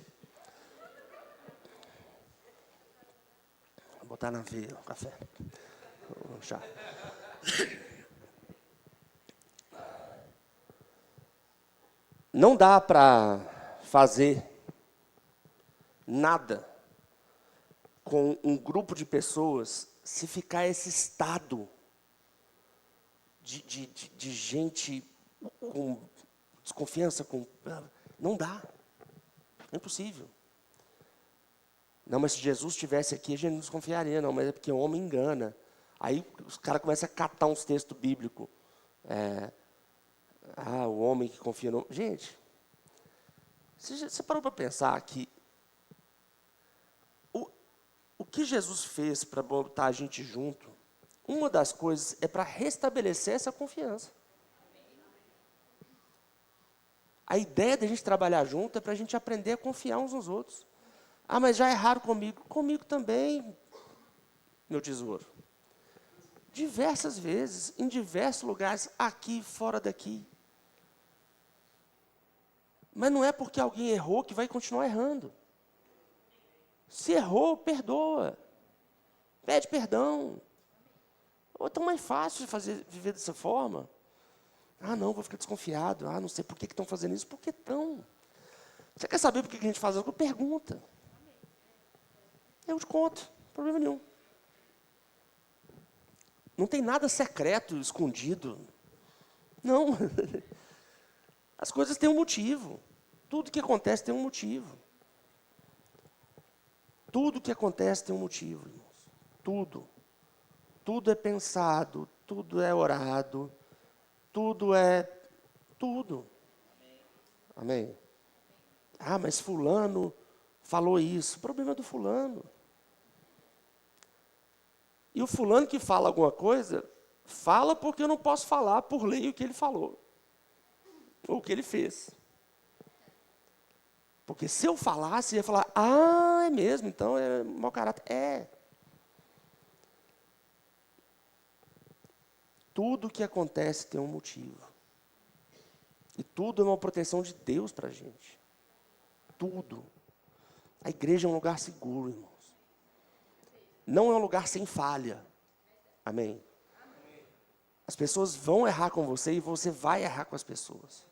Vou botar na veia o café. O chá. Não dá para fazer nada com um grupo de pessoas se ficar esse estado de gente com desconfiança. Não dá. É impossível. Não, mas se Jesus estivesse aqui, a gente não desconfiaria, não, mas é porque o homem engana. Aí os caras começam a catar uns textos bíblicos. O homem que confia no... Gente, você parou para pensar que o que Jesus fez para botar a gente junto, uma das coisas é para restabelecer essa confiança. A ideia da gente trabalhar junto é para a gente aprender a confiar uns nos outros. Mas já erraram comigo. Comigo também, meu tesouro. Diversas vezes, em diversos lugares, aqui, fora daqui. Mas não é porque alguém errou que vai continuar errando. Se errou, perdoa. Pede perdão. Ou é tão mais fácil de viver dessa forma. Não, vou ficar desconfiado. Não sei por que estão fazendo isso. Por que estão? Você quer saber por que a gente faz algo? Pergunta. Eu te conto. Problema nenhum. Não tem nada secreto, escondido. Não. As coisas têm um motivo. Tudo que acontece tem um motivo. Tudo que acontece tem um motivo, irmãos. Tudo. Tudo é pensado, tudo é orado, tudo. Amém? Mas fulano falou isso. O problema é do fulano. E o fulano que fala alguma coisa, fala porque eu não posso falar por lei o que ele falou. Ou o que ele fez. Porque se eu falasse, ia falar, é mesmo, então é mau caráter. Tudo que acontece tem um motivo. E tudo é uma proteção de Deus para a gente. Tudo. A igreja é um lugar seguro, irmãos. Não é um lugar sem falha. Amém? As pessoas vão errar com você e você vai errar com as pessoas.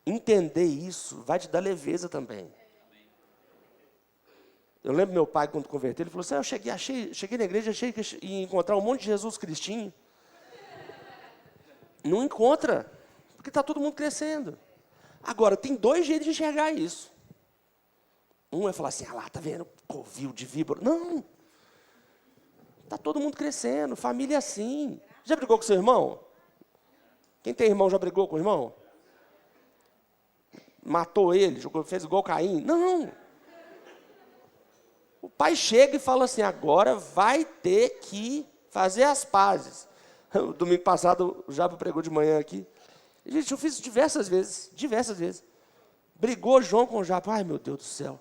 Entender isso vai te dar leveza também. Eu lembro meu pai, quando converteu, ele falou assim, eu cheguei na igreja, achei que ia encontrar um monte de Jesus cristinho. Não encontra, porque está todo mundo crescendo. Agora, tem dois jeitos de enxergar isso. Um é falar assim, tá vendo, covil de víbora. Não. Está todo mundo crescendo, família é assim. Já brigou com seu irmão? Quem tem irmão já brigou com o irmão? Matou ele, fez igual Caim? Não. O pai chega e fala assim, agora vai ter que Fazer as pazes. Domingo passado, o Jabo pregou de manhã aqui. Gente, eu fiz isso diversas vezes. Brigou João com o Jabo. Ai, meu Deus do céu.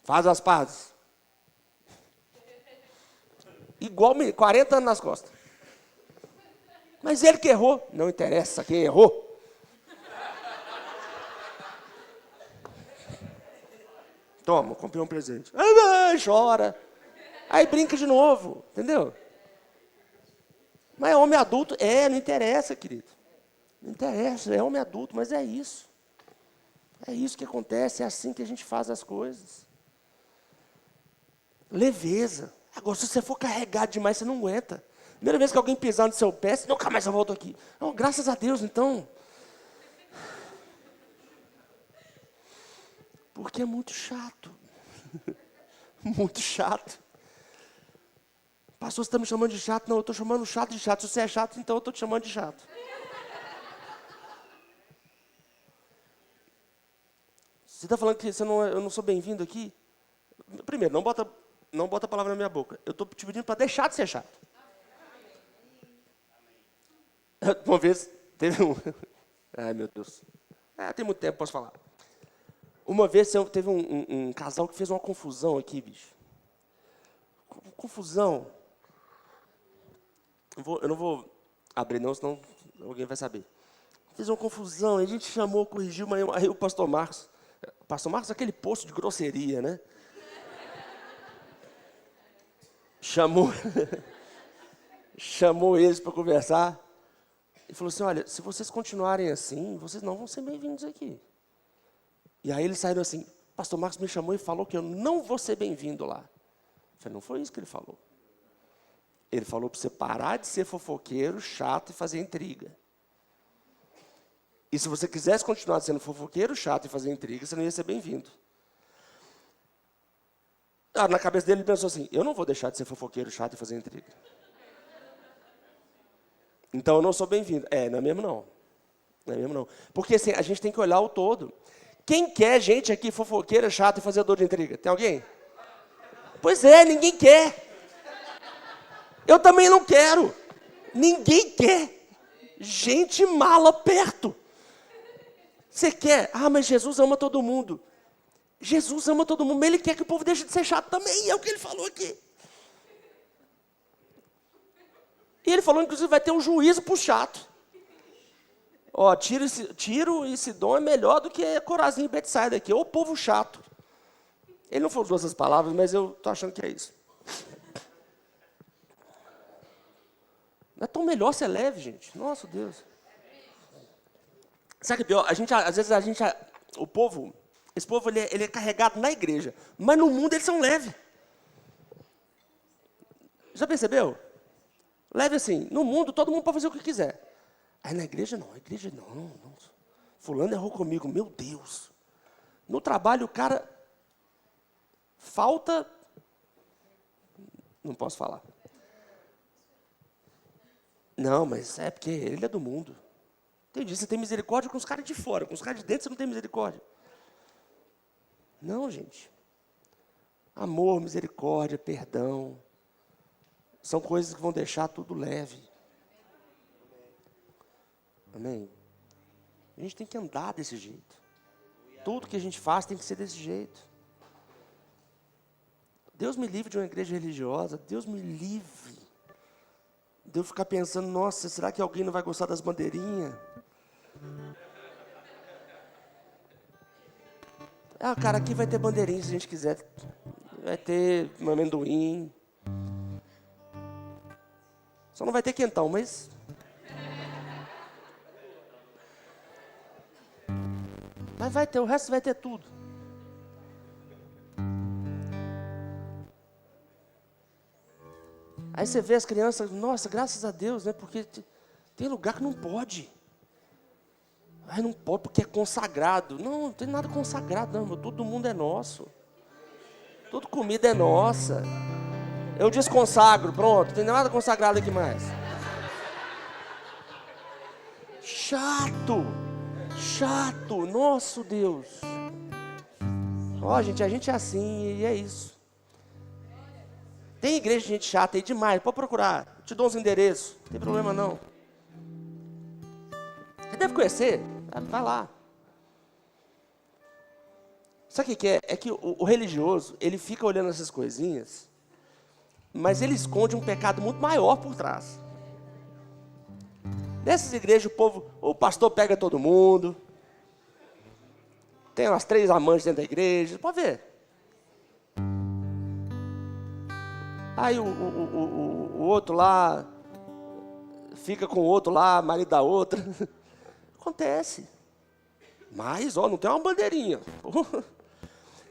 Faz as pazes. Igual 40 anos nas costas. Mas ele que errou. Não interessa quem errou. Toma, comprei um presente. Chora. Aí brinca de novo, entendeu? Mas é homem adulto? Não interessa, querido. Não interessa, é homem adulto, mas é isso. É isso que acontece, é assim que a gente faz as coisas. Leveza. Agora, se você for carregado demais, você não aguenta. Primeira vez que alguém pisar no seu pé, você nunca mais eu volto aqui. Não, graças a Deus, então. Porque é muito chato. Muito chato. Pastor, você está me chamando de chato? Não, eu estou chamando chato de chato. Se você é chato, então eu estou te chamando de chato. Você está falando que eu não sou bem-vindo aqui? Primeiro, não bota a palavra na minha boca. Eu estou te pedindo para deixar de ser chato. Uma vez, teve um... Ai, meu Deus. Tem muito tempo, posso falar. Uma vez, teve um casal que fez uma confusão aqui, bicho. Confusão. Eu não vou abrir não, senão alguém vai saber. Fez uma confusão, a gente chamou, corrigiu, mas aí o pastor Marcos, aquele poço de grosseria, né? Chamou eles para conversar e falou assim, olha, se vocês continuarem assim, vocês não vão ser bem-vindos aqui. E aí eles saíram assim, pastor Marcos me chamou e falou que eu não vou ser bem-vindo lá. Eu falei, não foi isso que ele falou. Ele falou para você parar de ser fofoqueiro, chato e fazer intriga. E se você quisesse continuar sendo fofoqueiro, chato e fazer intriga, você não ia ser bem-vindo. Na cabeça dele, ele pensou assim, eu não vou deixar de ser fofoqueiro, chato e fazer intriga. Então eu não sou bem-vindo. Não é mesmo não. Não é mesmo não. Porque assim, a gente tem que olhar o todo. Quem quer gente aqui fofoqueira, chato e fazedor de intriga? Tem alguém? Pois é, ninguém quer. Eu também não quero. Ninguém quer. Gente mala perto. Você quer? Mas Jesus ama todo mundo. Jesus ama todo mundo, mas Ele quer que o povo deixe de ser chato também. É o que Ele falou aqui. E Ele falou, inclusive, vai ter um juízo para o chato. Tiro e Sidom é melhor do que Corazim e Betsaida aqui. Ou o povo chato. Ele não usou essas palavras, mas eu estou achando que é isso. Não é tão melhor ser leve, gente. Nossa, Deus. Sabe o que é pior? Esse povo ele é carregado na igreja, mas no mundo eles são leves. Já percebeu? Leve assim, no mundo todo mundo pode fazer o que quiser. Aí na igreja não. Fulano errou comigo, meu Deus. No trabalho o cara falta... Não posso falar. Não, mas é porque ele é do mundo. Entendi, você tem misericórdia com os caras de fora, com os caras de dentro você não tem misericórdia. Não, gente. Amor, misericórdia, perdão. São coisas que vão deixar tudo leve. Amém? A gente tem que andar desse jeito. Tudo que a gente faz tem que ser desse jeito. Deus me livre de uma igreja religiosa. Deus me livre. De eu ficar pensando, nossa, será que alguém não vai gostar das bandeirinhas? Cara, aqui vai ter bandeirinha se a gente quiser. Vai ter um amendoim. Só não vai ter quentão, mas... Mas vai ter, o resto vai ter tudo. Aí você vê as crianças, nossa, graças a Deus, né? Porque tem lugar que não pode. Não pode porque é consagrado. Não tem nada consagrado, não. Todo mundo é nosso. Toda comida é nossa. Eu desconsagro, pronto. Não tem nada consagrado aqui mais. Chato. Nosso Deus. Gente, a gente é assim e é isso. Tem igreja de gente chata aí demais, pode procurar. Eu te dou uns endereços, não tem problema não. Você deve conhecer, vai lá. Sabe o que é? É que o religioso, ele fica olhando essas coisinhas, mas ele esconde um pecado muito maior por trás. Nessas igrejas, o pastor pega todo mundo, tem umas 3 amantes dentro da igreja, pode ver. Aí o outro lá, fica com o outro lá, marido da outra. Acontece. Mas, não tem uma bandeirinha.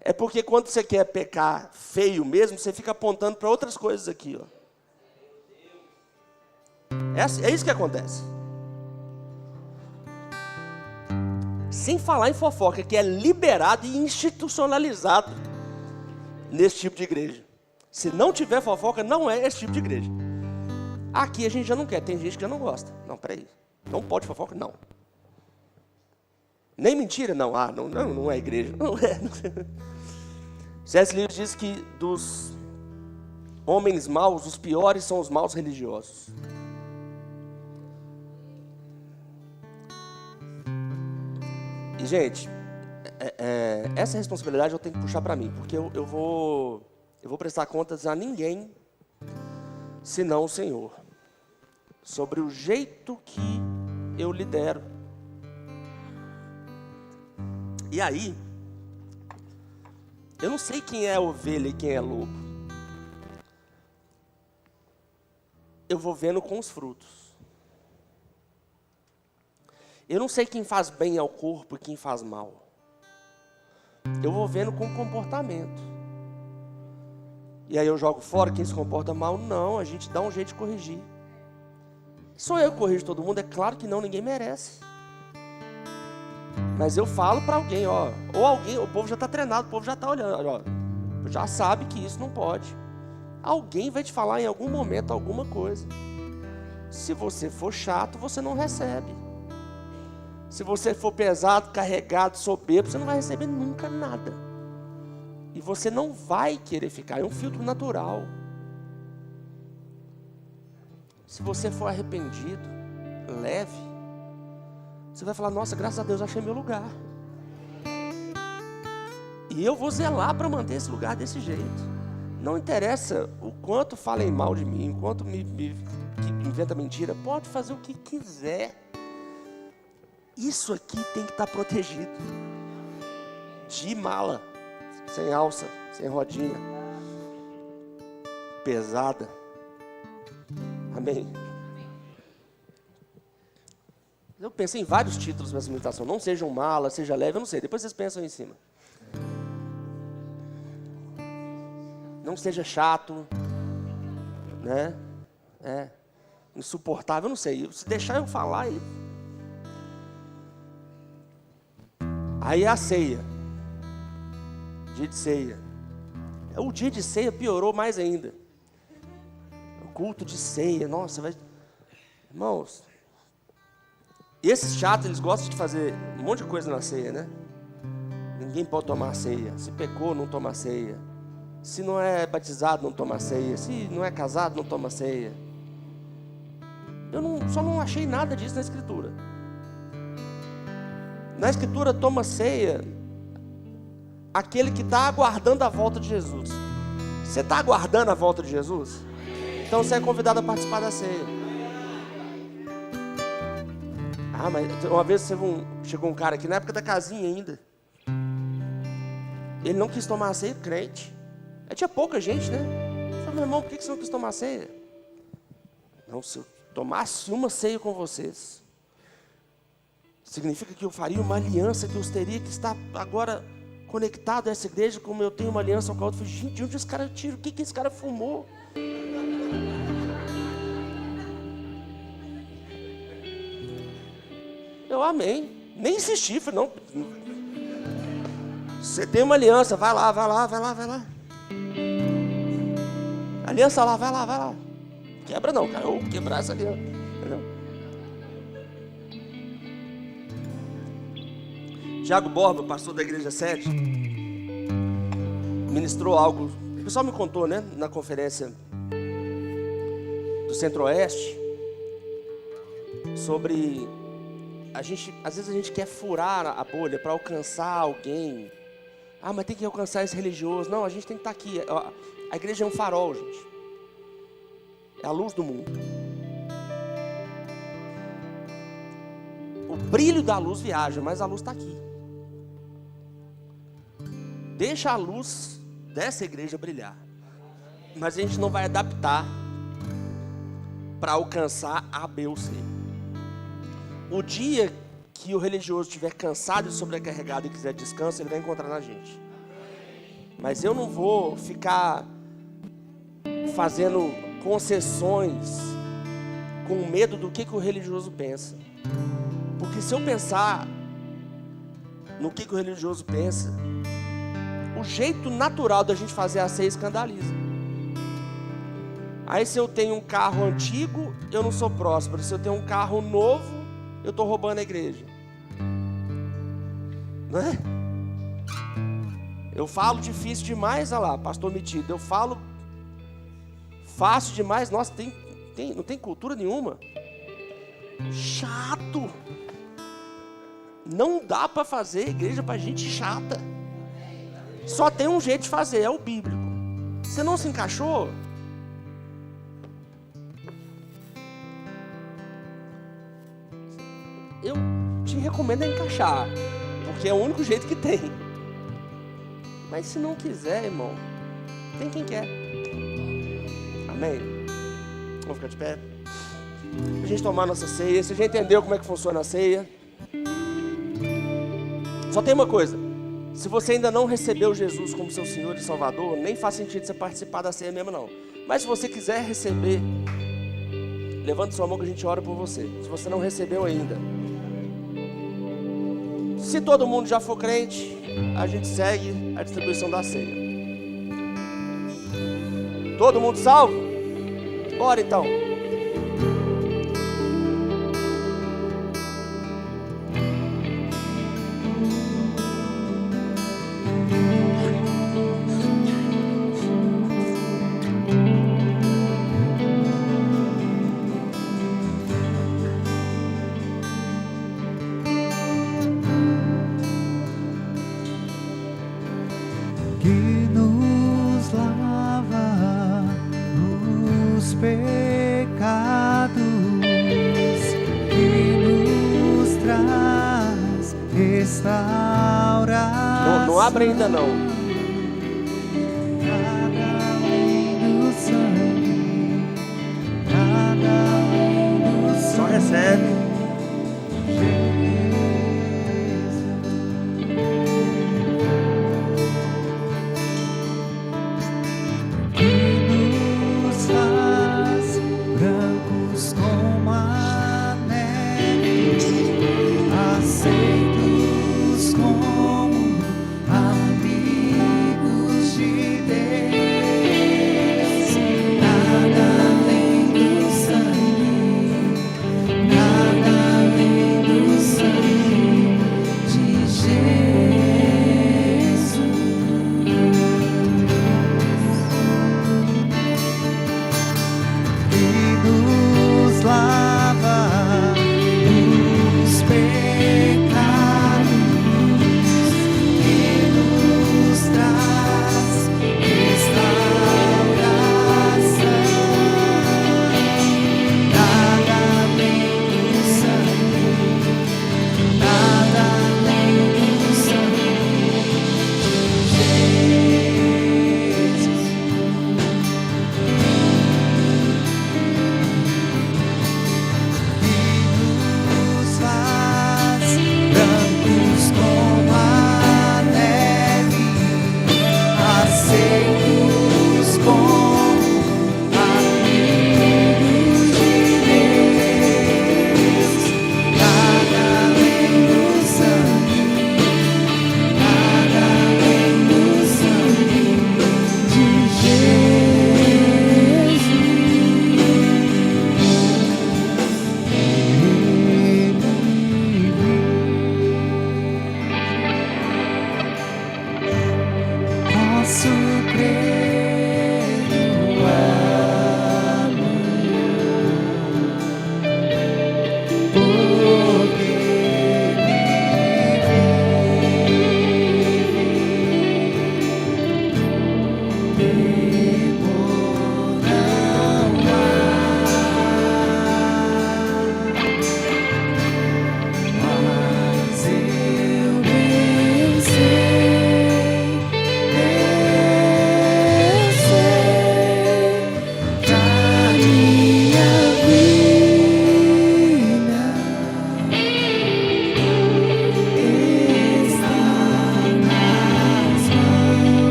É porque quando você quer pecar feio mesmo, você fica apontando para outras coisas aqui, ó. É isso que acontece. Sem falar em fofoca, que é liberado e institucionalizado nesse tipo de igreja. Se não tiver fofoca, não é esse tipo de igreja. Aqui a gente já não quer, tem gente que já não gosta. Não, peraí, não pode fofoca? Não. Nem mentira? Não. Não é igreja. Não é. C.S. Lewis diz que dos homens maus, os piores são os maus religiosos. E, gente, essa responsabilidade eu tenho que puxar para mim, porque eu vou prestar contas a ninguém, senão o Senhor, sobre o jeito que eu lidero. E aí, eu não sei quem é ovelha e quem é lobo. Eu vou vendo com os frutos. Eu não sei quem faz bem ao corpo e quem faz mal. Eu vou vendo com o comportamento. E aí eu jogo fora quem se comporta mal? Não, a gente dá um jeito de corrigir. Sou eu que corrijo todo mundo? É claro que não, ninguém merece. Mas eu falo para alguém, ou alguém, o povo já está treinado, o povo já está olhando, já sabe que isso não pode. Alguém vai te falar em algum momento alguma coisa. Se você for chato, você não recebe. Se você for pesado, carregado, soberbo, você não vai receber nunca nada. E você não vai querer ficar, é um filtro natural. Se você for arrependido, leve, você vai falar, nossa, graças a Deus, achei meu lugar. E eu vou zelar para manter esse lugar desse jeito. Não interessa o quanto falem mal de mim, o quanto me inventa mentira, pode fazer o que quiser. Isso aqui tem que estar protegido. De mala, sem alça, sem rodinha, pesada. Amém? Eu pensei em vários títulos nessa meditação. Não sejam mala, seja leve, eu não sei. Depois vocês pensam em cima. Não seja chato, né? Insuportável, eu não sei. Se deixar eu falar aí. Aí a ceia. Dia de ceia. O dia de ceia piorou mais ainda. O culto de ceia, nossa, vai... Irmãos, esses chatos, eles gostam de fazer um monte de coisa na ceia, né? Ninguém pode tomar ceia. Se pecou, não toma ceia. Se não é batizado, não toma ceia. Se não é casado, não toma ceia. Só não achei nada disso na Escritura. Na Escritura, toma ceia aquele que está aguardando a volta de Jesus. Você está aguardando a volta de Jesus? Então você é convidado a participar da ceia. Mas uma vez chegou um cara aqui, na época da casinha ainda. Ele não quis tomar a ceia, crente. Aí tinha pouca gente, né? Eu falei, meu irmão, por que você não quis tomar a ceia? Não, se eu tomasse uma ceia com vocês, significa que eu faria uma aliança, que eu teria que estar agora conectado a essa igreja, como eu tenho uma aliança com a outra. Eu falei, gente, onde esse cara tira? O que esse cara fumou? Eu amém. Nem insisti, falei, não. Você tem uma aliança, vai lá. Aliança lá, vai lá. Quebra não, cara. Eu vou quebrar essa aliança. Entendeu? Tiago Borba, pastor da igreja 7, ministrou algo pessoal me contou, né, na conferência do Centro-Oeste, sobre às vezes a gente quer furar a bolha para alcançar alguém. Ah, mas tem que alcançar esse religioso. Não, a gente tem que estar aqui. A igreja é um farol, gente. É a luz do mundo. O brilho da luz viaja, mas a luz está aqui. Deixa a luz dessa igreja brilhar. Mas a gente não vai adaptar para alcançar A, B ou C. O dia que o religioso estiver cansado e sobrecarregado e quiser descanso, ele vai encontrar na gente. Mas eu não vou ficar fazendo concessões com medo do que o religioso pensa. Porque se eu pensar no que o religioso pensa, o jeito natural da gente fazer a ceia escandaliza. Aí se eu tenho um carro antigo, eu não sou próspero. Se eu tenho um carro novo, eu estou roubando a igreja. Não é? Eu falo difícil demais, olha lá, pastor metido. Eu falo fácil demais. Nossa, não tem cultura nenhuma. Chato. Não dá para fazer igreja para gente chata. Só tem um jeito de fazer, é o bíblico. Você não se encaixou? Eu te recomendo encaixar, porque é o único jeito que tem. Mas se não quiser, irmão, tem quem quer. Amém? Vamos ficar de pé. A gente tomar nossa ceia. Você já entendeu como é que funciona a ceia? Só tem uma coisa. Se você ainda não recebeu Jesus como seu Senhor e Salvador, nem faz sentido você participar da ceia mesmo não. Mas se você quiser receber, levante sua mão que a gente ora por você. Se você não recebeu ainda. Se todo mundo já for crente, a gente segue a distribuição da ceia. Todo mundo salvo? Bora então. Não abre ainda não. Só recebe. Nada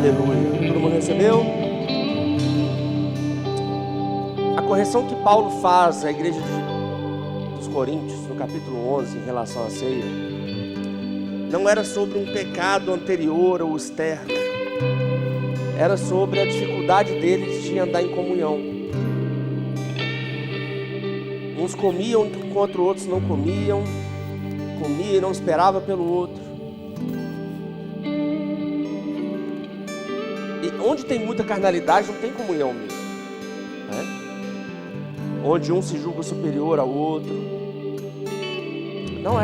Aleluia. Todo mundo recebeu? A correção que Paulo faz à igreja dos Coríntios, no capítulo 11, em relação à ceia, não era sobre um pecado anterior ou externo. Era sobre a dificuldade deles de andar em comunhão. Uns comiam enquanto outros não comiam. Comia e não esperava pelo outro. E onde tem muita carnalidade não tem comunhão mesmo, né? Onde um se julga superior ao outro. Não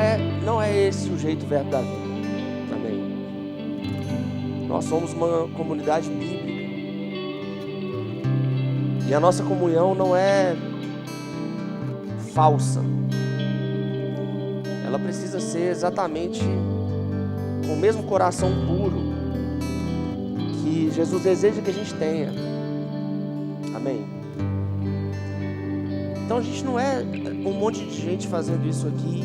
é esse o jeito verbo da vida. Amém. Nós somos uma comunidade bíblica. E a nossa comunhão não é falsa. Ela precisa ser exatamente com o mesmo coração puro que Jesus deseja que a gente tenha. Amém. Então a gente não é um monte de gente fazendo isso aqui,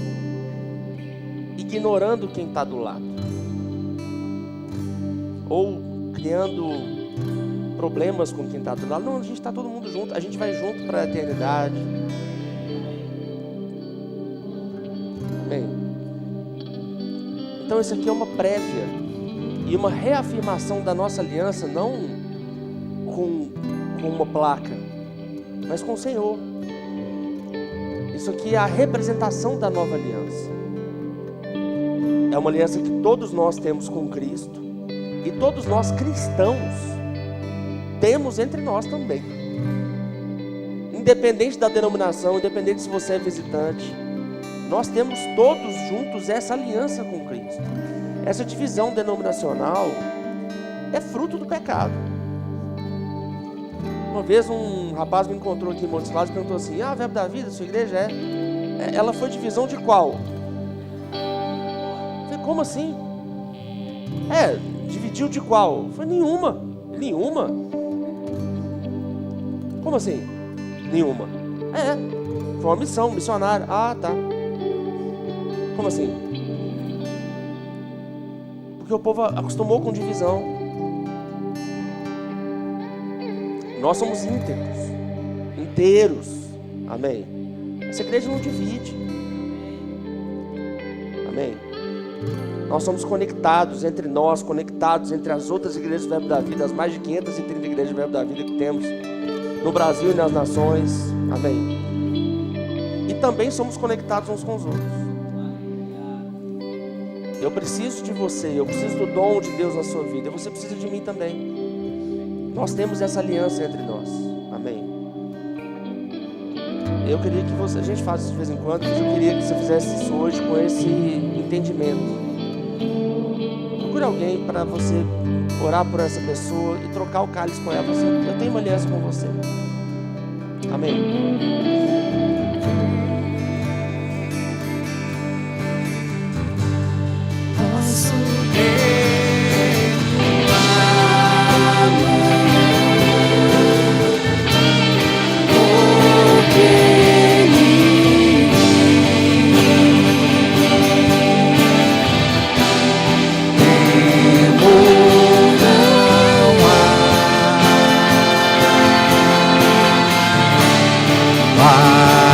ignorando quem está do lado, ou criando problemas com quem está do lado. Não, a gente está todo mundo junto, a gente vai junto para a eternidade. Amém. Então isso aqui é uma prévia e uma reafirmação da nossa aliança, não com uma placa, mas com o Senhor. Isso aqui é a representação da nova aliança. É uma aliança que todos nós temos com Cristo e todos nós cristãos temos entre nós também. Independente da denominação, independente se você é visitante, nós temos todos juntos essa aliança com Cristo. Essa divisão denominacional é fruto do pecado. Uma vez um rapaz me encontrou aqui em Montes Claros e perguntou assim: Verbo da Vida, sua igreja ela foi divisão de qual? Eu falei, como assim? Dividiu de qual? Eu falei, nenhuma. Nenhuma? Como assim? Nenhuma. Foi uma missão, missionário. Ah, tá. Como assim? Porque o povo acostumou com divisão. Nós somos inteiros. Amém. Essa igreja não divide. Amém. Nós somos conectados entre nós, conectados entre as outras igrejas do Verbo da Vida, as mais de 530 igrejas do Verbo da Vida que temos no Brasil e nas nações. Amém. E também somos conectados uns com os outros. Eu preciso de você, eu preciso do dom de Deus na sua vida, você precisa de mim também. Nós temos essa aliança entre nós. Amém. Eu queria que você, a gente faz isso de vez em quando, mas eu queria que você fizesse isso hoje com esse entendimento. Procure alguém para você orar por essa pessoa e trocar o cálice com ela. Eu tenho uma aliança com você. Amém. Vai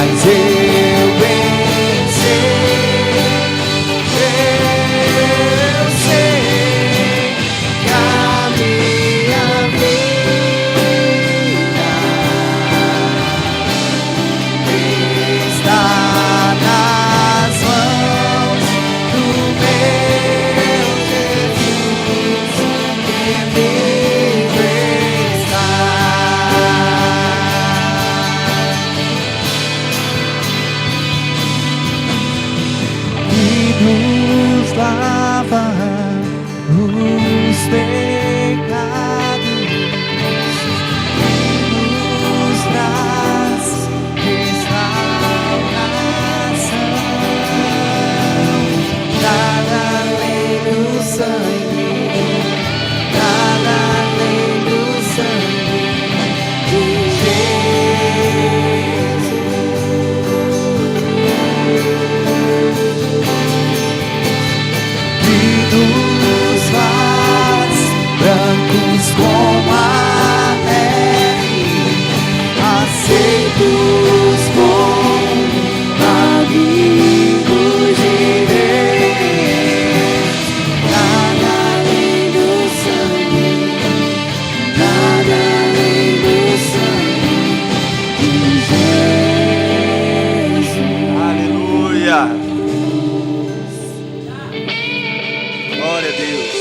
Deus.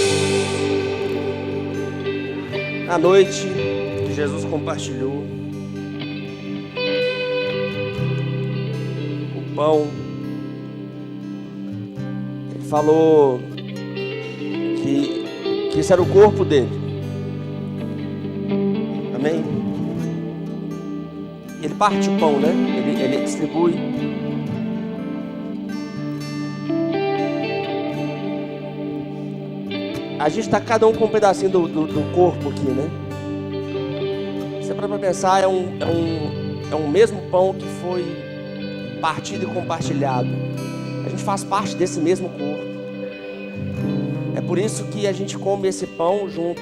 À noite, Jesus compartilhou o pão. Ele falou que isso era o corpo dele. Amém? E ele parte o pão, né? Ele distribui. A gente está cada um com um pedacinho do corpo aqui, né? Se é para pensar, é um mesmo pão que foi partido e compartilhado. A gente faz parte desse mesmo corpo. É por isso que a gente come esse pão junto.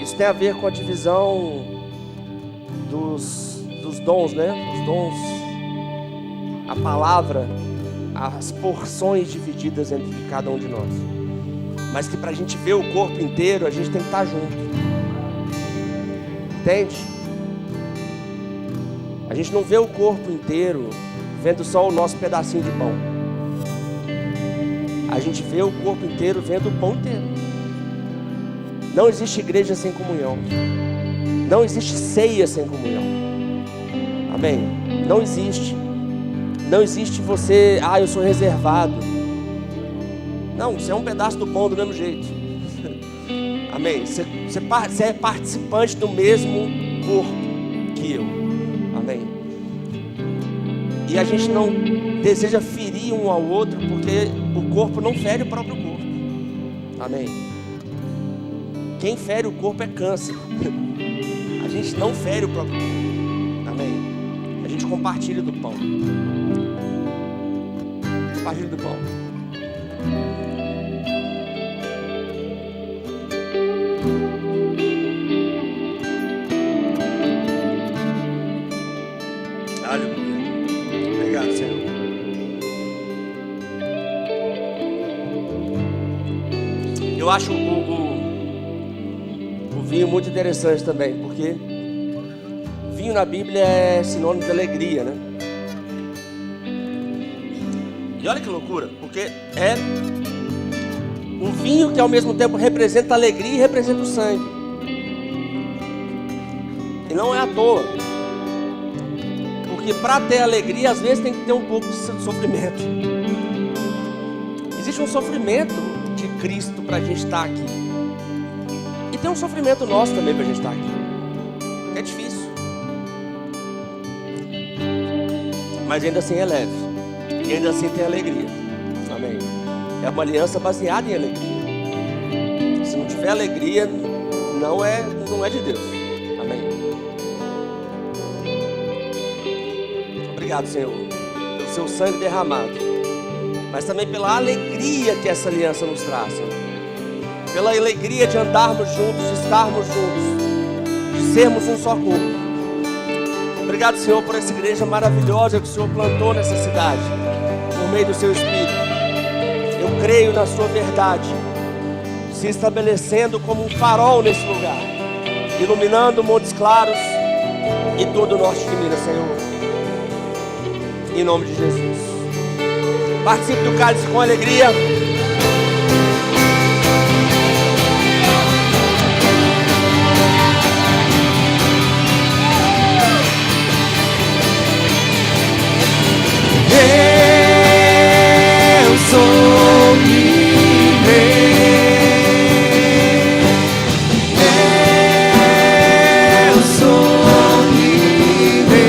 Isso tem a ver com a divisão dos dons, né? Os dons, a palavra, as porções divididas entre cada um de nós. Mas que para a gente ver o corpo inteiro, a gente tem que estar junto. Entende? A gente não vê o corpo inteiro vendo só o nosso pedacinho de pão. A gente vê o corpo inteiro vendo o pão inteiro. Não existe igreja sem comunhão. Não existe ceia sem comunhão. Amém? Não existe. Não existe você, eu sou reservado. Não, você é um pedaço do pão do mesmo jeito. Amém? Você é participante do mesmo corpo que eu. Amém? E a gente não deseja ferir um ao outro, porque o corpo não fere o próprio corpo. Amém? Quem fere o corpo é câncer. A gente não fere o próprio corpo. Amém? A gente compartilha do pão. Compartilha do pão. Aleluia. Obrigado, Senhor. Eu acho o vinho muito interessante também, porque vinho na Bíblia é sinônimo de alegria, né? E olha que loucura, porque é um vinho que ao mesmo tempo representa a alegria e representa o sangue. E não é à toa. Porque para ter alegria, às vezes tem que ter um pouco de sofrimento. Existe um sofrimento de Cristo para a gente estar aqui. E tem um sofrimento nosso também para a gente estar aqui. É difícil. Mas ainda assim é leve. E ainda assim tem alegria. Amém. É uma aliança baseada em alegria. Se não tiver alegria, não é de Deus. Amém. Obrigado, Senhor, pelo seu sangue derramado, mas também pela alegria que essa aliança nos traz, Senhor. Pela alegria de andarmos juntos, de estarmos juntos, de sermos um só corpo. Obrigado, Senhor, por essa igreja maravilhosa que o Senhor plantou nessa cidade, por meio do seu Espírito. Eu creio na sua verdade, se estabelecendo como um farol nesse lugar, iluminando Montes Claros e todo o norte de Minas, Senhor. Em nome de Jesus. Participe do cálice com alegria.